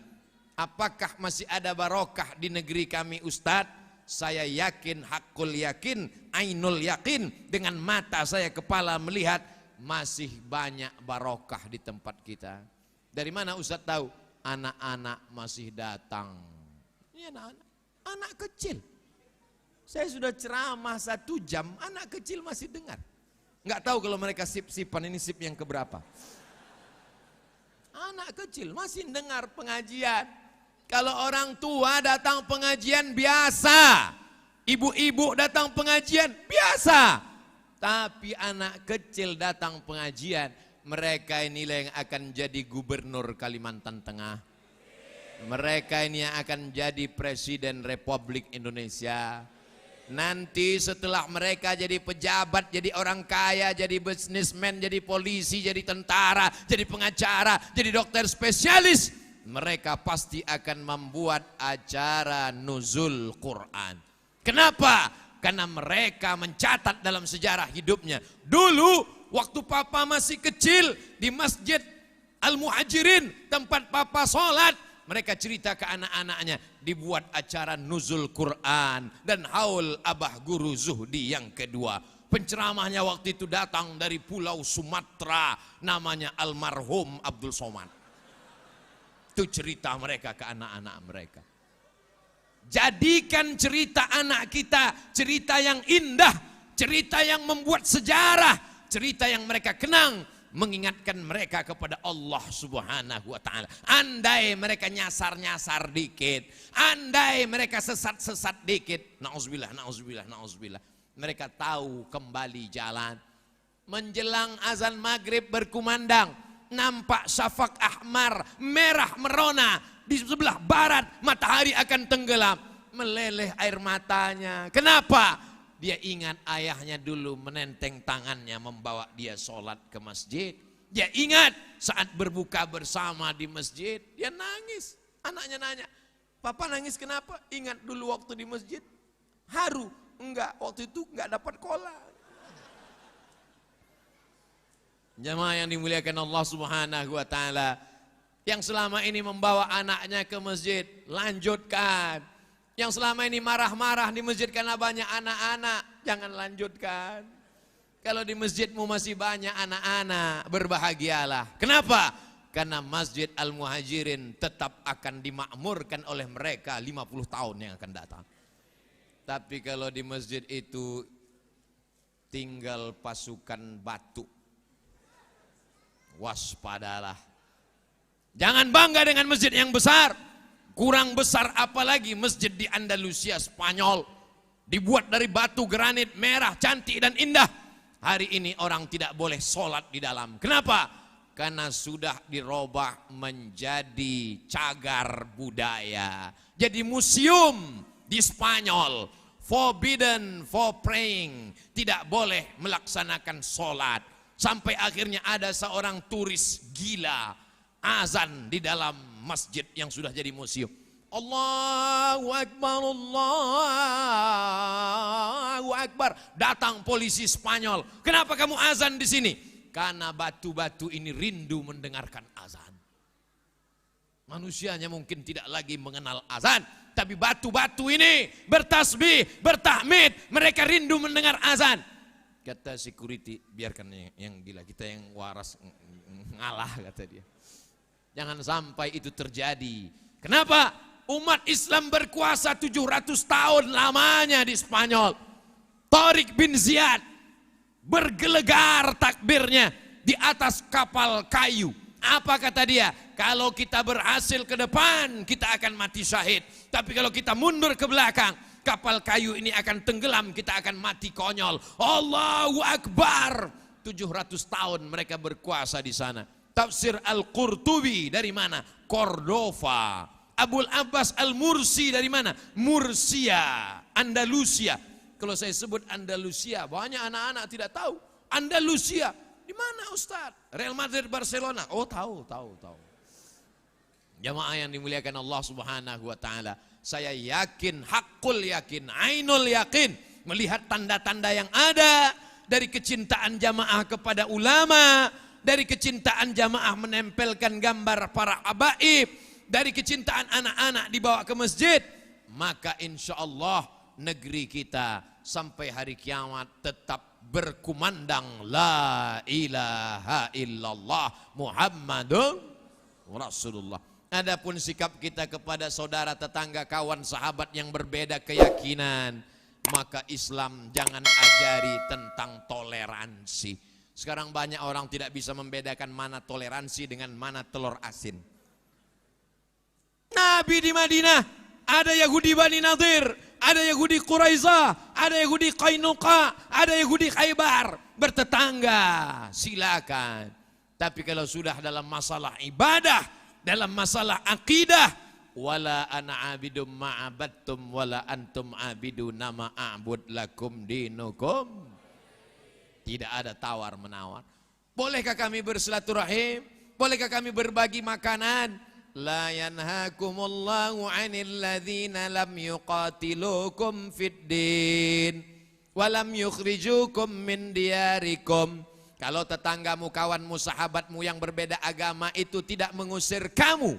Apakah masih ada barokah di negeri kami Ustadz? Saya yakin, hakul yakin, ainul yakin, dengan mata saya kepala melihat masih banyak barokah di tempat kita. Dari mana Ustadz tahu? Anak-anak masih datang. Ini anak-anak, anak kecil. Saya sudah ceramah 1 jam, anak kecil masih dengar. Nggak tahu kalau mereka sip-sipan, ini sip yang keberapa. Anak kecil masih dengar pengajian. Kalau orang tua datang pengajian biasa. Ibu-ibu datang pengajian biasa. Tapi anak kecil datang pengajian, mereka inilah yang akan jadi gubernur Kalimantan Tengah. Mereka ini yang akan jadi Presiden Republik Indonesia. Nanti setelah mereka jadi pejabat, jadi orang kaya, jadi bisnismen, jadi polisi, jadi tentara, jadi pengacara, jadi dokter spesialis, mereka pasti akan membuat acara nuzul Quran. Kenapa? Karena mereka mencatat dalam sejarah hidupnya. Dulu waktu papa masih kecil di Masjid Al-Muhajirin, tempat papa sholat, mereka cerita ke anak-anaknya, dibuat acara nuzul Quran dan haul Abah Guru Zuhdi yang kedua. Penceramahnya waktu itu datang dari Pulau Sumatera, namanya almarhum Abdul Somad. Itu cerita mereka ke anak-anak mereka. Jadikan cerita anak kita cerita yang indah, cerita yang membuat sejarah, cerita yang mereka kenang, mengingatkan mereka kepada Allah Subhanahu wa ta'ala. Andai mereka nyasar-nyasar dikit, andai mereka sesat-sesat dikit, na'udzubillah, na'udzubillah, na'udzubillah, mereka tahu kembali jalan. Menjelang azan maghrib berkumandang, nampak syafaq ahmar, merah merona di sebelah barat, matahari akan tenggelam. Meleleh air matanya. Kenapa? Dia ingat ayahnya dulu menenteng tangannya membawa dia sholat ke masjid. Dia ingat saat berbuka bersama di masjid, dia nangis. Anaknya nanya, papa nangis kenapa? Ingat dulu waktu di masjid. Haru? Enggak, waktu itu enggak dapat kola. Jamaah yang dimuliakan Allah Subhanahu wa ta'ala, yang selama ini membawa anaknya ke masjid, lanjutkan. Yang selama ini marah-marah di masjid karena banyak anak-anak, jangan lanjutkan. Kalau di masjidmu masih banyak anak-anak, berbahagialah. Kenapa? Karena Masjid Al-Muhajirin tetap akan dimakmurkan oleh mereka 50 tahun yang akan datang. Tapi kalau di masjid itu tinggal pasukan batu, waspadalah. Jangan bangga dengan masjid yang besar. Kurang besar apalagi masjid di Andalusia Spanyol, dibuat dari batu granit merah, cantik dan indah. Hari ini orang tidak boleh sholat di dalam. Kenapa? Karena sudah dirubah menjadi cagar budaya. Jadi museum di Spanyol. Forbidden for praying. Tidak boleh melaksanakan sholat. Sampai akhirnya ada seorang turis gila azan di dalam masjid yang sudah jadi museum. Allahu Akbar, Allahu Akbar. Datang polisi Spanyol. Kenapa kamu azan di sini? Karena batu-batu ini rindu mendengarkan azan. Manusianya mungkin tidak lagi mengenal azan, tapi batu-batu ini bertasbih, bertahmid, mereka rindu mendengar azan. Kata security, biarkan yang gila, kita yang waras ngalah, kata dia. Jangan sampai itu terjadi. Kenapa? Umat Islam berkuasa 700 tahun lamanya di Spanyol. Tariq bin Ziyad bergelegar takbirnya di atas kapal kayu. Apa kata dia? Kalau kita berhasil ke depan, kita akan mati syahid. Tapi kalau kita mundur ke belakang, kapal kayu ini akan tenggelam, kita akan mati konyol. Allahu Akbar. 700 tahun mereka berkuasa di sana. Tafsir Al-Qurtubi dari mana? Cordova. Abul Abbas Al-Mursi dari mana? Mursia, Andalusia. Kalau saya sebut Andalusia, banyak anak-anak tidak tahu. Andalusia, di mana Ustaz? Real Madrid, Barcelona. Oh tahu. Jamaah yang dimuliakan Allah Subhanahu wa ta'ala, saya yakin, hakul yakin, ainul yakin, melihat tanda-tanda yang ada dari kecintaan jamaah kepada ulama, dari kecintaan jamaah menempelkan gambar para habaib, dari kecintaan anak-anak dibawa ke masjid, maka insya Allah negeri kita sampai hari kiamat tetap berkumandang la ilaha illallah Muhammadun Rasulullah. Adapun sikap kita kepada saudara, tetangga, kawan, sahabat yang berbeda keyakinan, maka Islam jangan ajari tentang toleransi. Sekarang banyak orang tidak bisa membedakan mana toleransi dengan mana telur asin. Nabi di Madinah, ada Yahudi Bani Nadir, ada Yahudi Quraizah, ada Yahudi Qainuqa, ada Yahudi Khaybar, bertetangga, silakan. Tapi kalau sudah dalam masalah ibadah, dalam masalah akidah, wala ana abidum ma'abattum wala antum abiduna ma'abud lakum dinukum. Tidak ada tawar menawar. Bolehkah kami bersilaturahim? Bolehkah kami berbagi makanan? La yanhakumullahu 'anil ladzina lam yuqatilukum fid din wa lam yukhrijukum min diyarikum. Kalau tetanggamu, kawanmu, sahabatmu yang berbeda agama itu tidak mengusir kamu,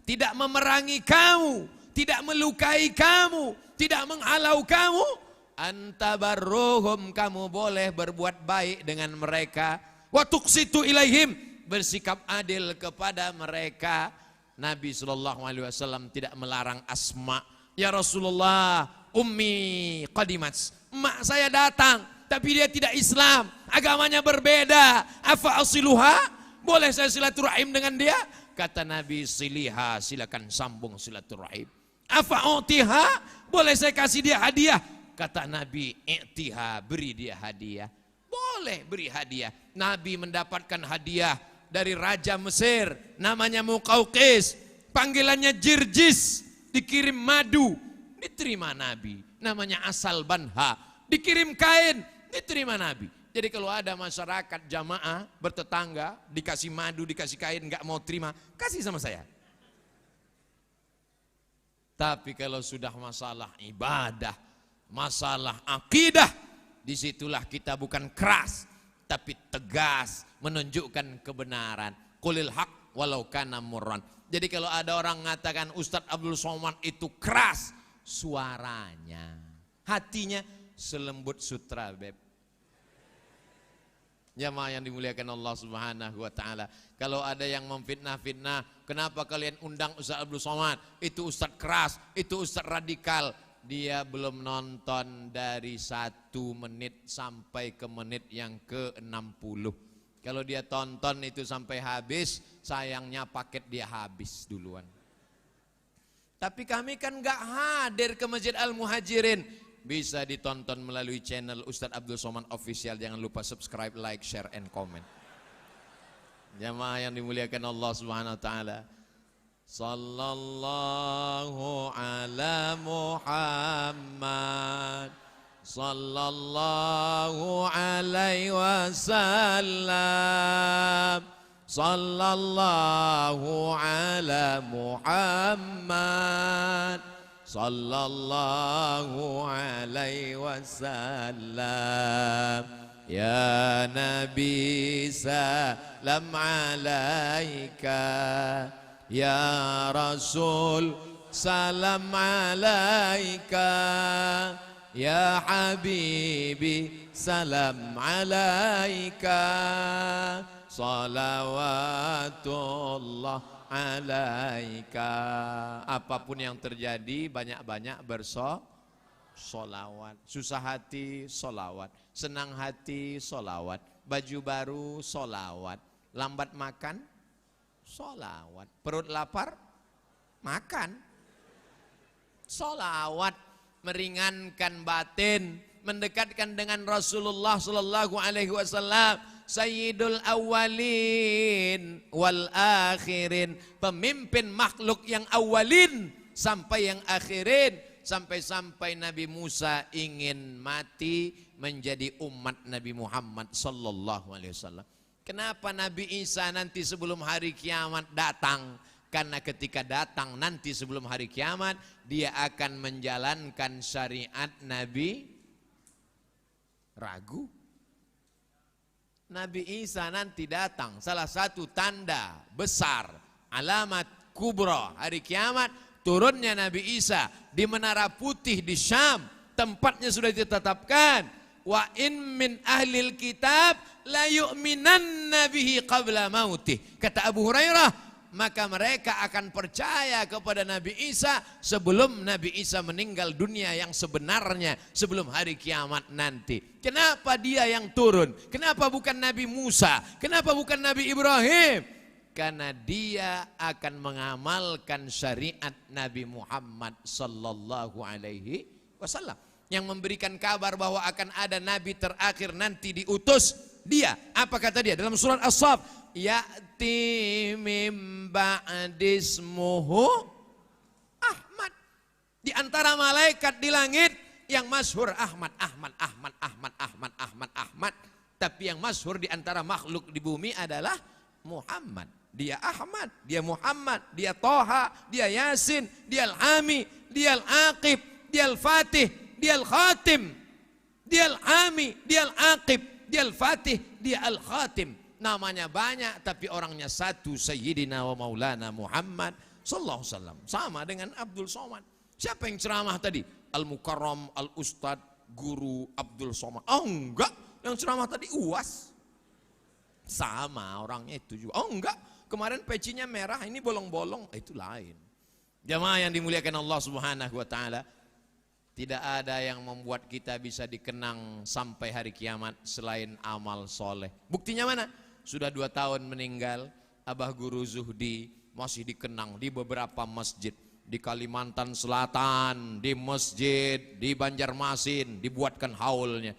tidak memerangi kamu, tidak melukai kamu, tidak menghalau kamu, antabarruhum, kamu boleh berbuat baik dengan mereka, wa tuqsitu ilaihim, bersikap adil kepada mereka. Nabi SAW tidak melarang Asma, ya Rasulullah, ummi qadimat, emak saya datang tapi dia tidak Islam, agamanya berbeda, afa asiluha, boleh saya silaturahim dengan dia? Kata Nabi, siliha, silakan sambung silaturahim. Afa'utiha, boleh saya kasih dia hadiah? Kata Nabi, i'tiha, beri dia hadiah. Boleh beri hadiah. Nabi mendapatkan hadiah dari Raja Mesir, namanya Muqawqis, panggilannya Jirjis, dikirim madu, diterima Nabi. Namanya Asal Banha, dikirim kain, diterima Nabi. Jadi kalau ada masyarakat jamaah bertetangga dikasih madu, dikasih kain, nggak mau terima, kasih sama saya. Tapi kalau sudah masalah ibadah, masalah akidah, disitulah kita bukan keras, tapi tegas menunjukkan kebenaran. Qulil haq walau kana murran. Jadi kalau ada orang mengatakan Ustadz Abdul Somad itu keras suaranya, hatinya selembut sutra beb. Jamaah yang dimuliakan Allah Subhanahu wa taala. Kalau ada yang memfitnah-fitnah, kenapa kalian undang Ustaz Abdul Somad? Itu Ustaz keras, itu Ustaz radikal. Dia belum nonton dari 1 menit sampai ke menit yang ke-60. Kalau dia tonton itu sampai habis, sayangnya paket dia habis duluan. Tapi kami kan gak hadir ke Masjid Al-Muhajirin. Bisa ditonton melalui channel Ustadz Abdul Somad Official. Jangan lupa subscribe, like, share, and comment. Jamaah yang dimuliakan Allah Subhanahu wa taala. Sallallahu ala Muhammad, sallallahu alaihi wasallam, sallallahu ala Muhammad, sallallahu alaihi wasallam. Ya Nabi salam alaika, ya Rasul salam alaika, ya Habibi salam alaika, salawatullah alaika. Apapun yang terjadi, banyak-banyak bersolawat. Susah hati, solawat. Senang hati, solawat. Baju baru, solawat. Lambat makan, solawat. Perut lapar, makan. Solawat. Meringankan batin, mendekatkan dengan Rasulullah sallallahu alaihi wasallam, Sayyidul awalin wal akhirin, pemimpin makhluk yang awalin sampai yang akhirin. Sampai-sampai Nabi Musa ingin mati menjadi umat Nabi Muhammad sallallahu alaihi wasallam. Kenapa Nabi Isa nanti sebelum hari kiamat datang? Karena ketika datang nanti sebelum hari kiamat, dia akan menjalankan syariat Nabi ragu. Nabi Isa nanti datang, salah satu tanda besar, alamat kubra hari kiamat, turunnya Nabi Isa di Menara Putih di Syam, tempatnya sudah ditetapkan. Wa in min ahlil kitab la yu'minanna bihi qabla mautih. Kata Abu Hurairah, maka mereka akan percaya kepada Nabi Isa sebelum Nabi Isa meninggal dunia yang sebenarnya, sebelum hari kiamat nanti. Kenapa dia yang turun? Kenapa bukan Nabi Musa? Kenapa bukan Nabi Ibrahim? Karena dia akan mengamalkan syariat Nabi Muhammad sallallahu alaihi wasallam yang memberikan kabar bahwa akan ada nabi terakhir nanti diutus dia. Apa kata dia dalam surat As-Saff? Ya'ti mim ba'dismuhu Ahmad. Di antara malaikat di langit yang masyhur Ahmad. Tapi yang masyhur di antara makhluk di bumi adalah Muhammad. Dia Ahmad, dia Muhammad, dia Toha, dia Yasin, dia Al-Hami, dia Al-Aqib, dia Al-Fatih, dia Al-Khatim, dia Al-Hami, dia Al-Aqib, dia Al-Fatih, dia Al-Khatim. Namanya banyak tapi orangnya satu, Sayyidina wa Maulana Muhammad sallallahu alaihi wasallam. Sama dengan Abdul Somad. Siapa yang ceramah tadi? Al-Mukarram, Al-Ustad, Guru Abdul Somad. Oh enggak, yang ceramah tadi UAS. Sama orangnya itu juga. Oh enggak, kemarin pecinya merah, ini bolong-bolong. Itu lain. Jamaah yang dimuliakan Allah Subhanahu wa taala, tidak ada yang membuat kita bisa dikenang sampai hari kiamat selain amal soleh. Buktinya mana? Sudah 2 tahun meninggal, Abah Guru Zuhdi masih dikenang di beberapa masjid. Di Kalimantan Selatan, di masjid, di Banjarmasin, dibuatkan haulnya.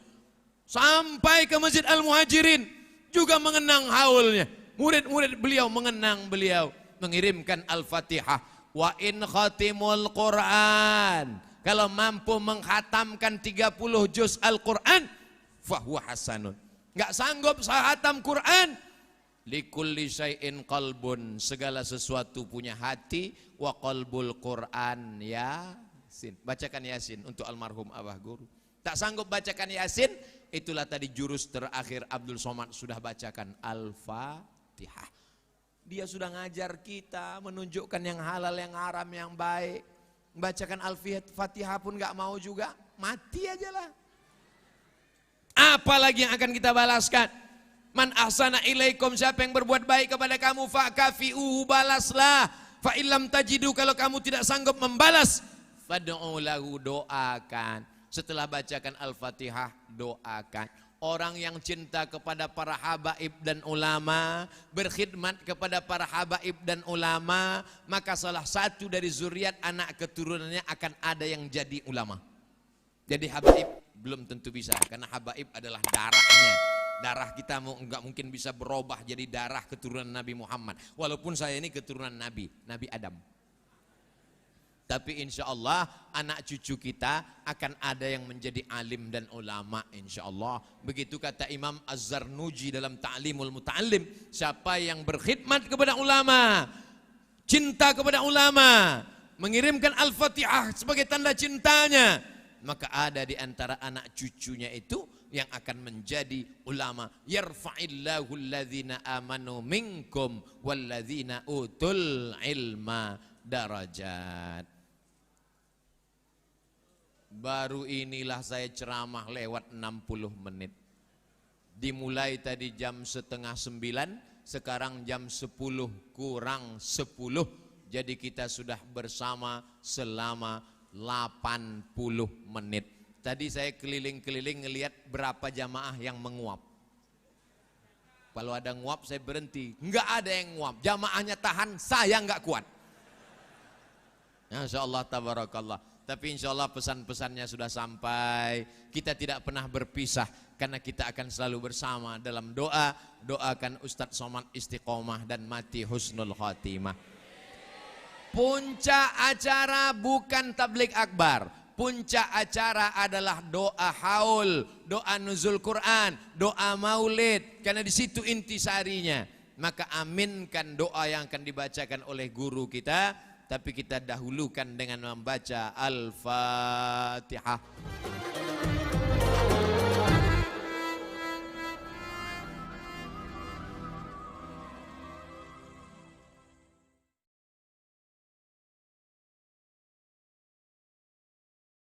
Sampai ke Masjid Al-Muhajirin, juga mengenang haulnya. Murid-murid beliau mengenang beliau. Mengirimkan Al-Fatihah. Wa in khatimul Quran. Kalau mampu menghatamkan 30 juz Al-Quran, fahuwa hasanun. Gak sanggup khatam Quran, likulli syai'in qalbun, segala sesuatu punya hati, wa qalbul Quran Yasin. Bacakan Yasin untuk almarhum Abah Guru. Tak sanggup bacakan Yasin, itulah tadi jurus terakhir Abdul Somad sudah bacakan Al-Fatihah. Dia sudah ngajar kita, menunjukkan yang halal, yang haram, yang baik. Bacakan Al-Fatihah pun gak mau juga, mati aja lah. Apalagi yang akan kita balaskan? Man ahsana ilaikum, siapa yang berbuat baik kepada kamu, fa'kafi'uhu, balaslah. Fa'ilam tajidu, kalau kamu tidak sanggup membalas, fad'u lahu, doakan. Setelah bacakan Al-Fatihah, doakan. Orang yang cinta kepada para habaib dan ulama, berkhidmat kepada para habaib dan ulama, maka salah satu dari zuriat anak keturunannya akan ada yang jadi ulama. Jadi habaib belum tentu bisa, karena habaib adalah darahnya. Darah kita nggak mungkin bisa berubah jadi darah keturunan Nabi Muhammad. Walaupun saya ini keturunan Nabi Adam. Tapi insya Allah anak cucu kita akan ada yang menjadi alim dan ulama insya Allah. Begitu kata Imam Az-Zarnuji dalam Ta'limul Muta'allim. Siapa yang berkhidmat kepada ulama, cinta kepada ulama, mengirimkan Al-Fatihah sebagai tanda cintanya, maka ada di antara anak cucunya itu yang akan menjadi ulama. Yarfa'illahu alladhina amanu minkum walladhina utul ilma darajat. Baru inilah saya ceramah lewat 60 menit. Dimulai tadi jam 8:30, sekarang jam 10 kurang 10. Jadi kita sudah bersama selama 80 menit. Tadi saya keliling-keliling ngelihat berapa jamaah yang menguap. Kalau ada nguap saya berhenti. Enggak ada yang nguap. Jamaahnya tahan, saya enggak kuat. Masya Allah, tabarakallah. Tapi insya Allah pesan-pesannya sudah sampai. Kita tidak pernah berpisah karena kita akan selalu bersama dalam doa. Doakan Ustadz Somad istiqomah dan mati husnul khatimah. Puncak acara bukan tabligh akbar. Puncak acara adalah doa haul, doa nuzul Quran, doa maulid. Karena di situ intisarinya. Maka aminkan doa yang akan dibacakan oleh guru kita. Tapi kita dahulukan dengan membaca Al-Fatihah.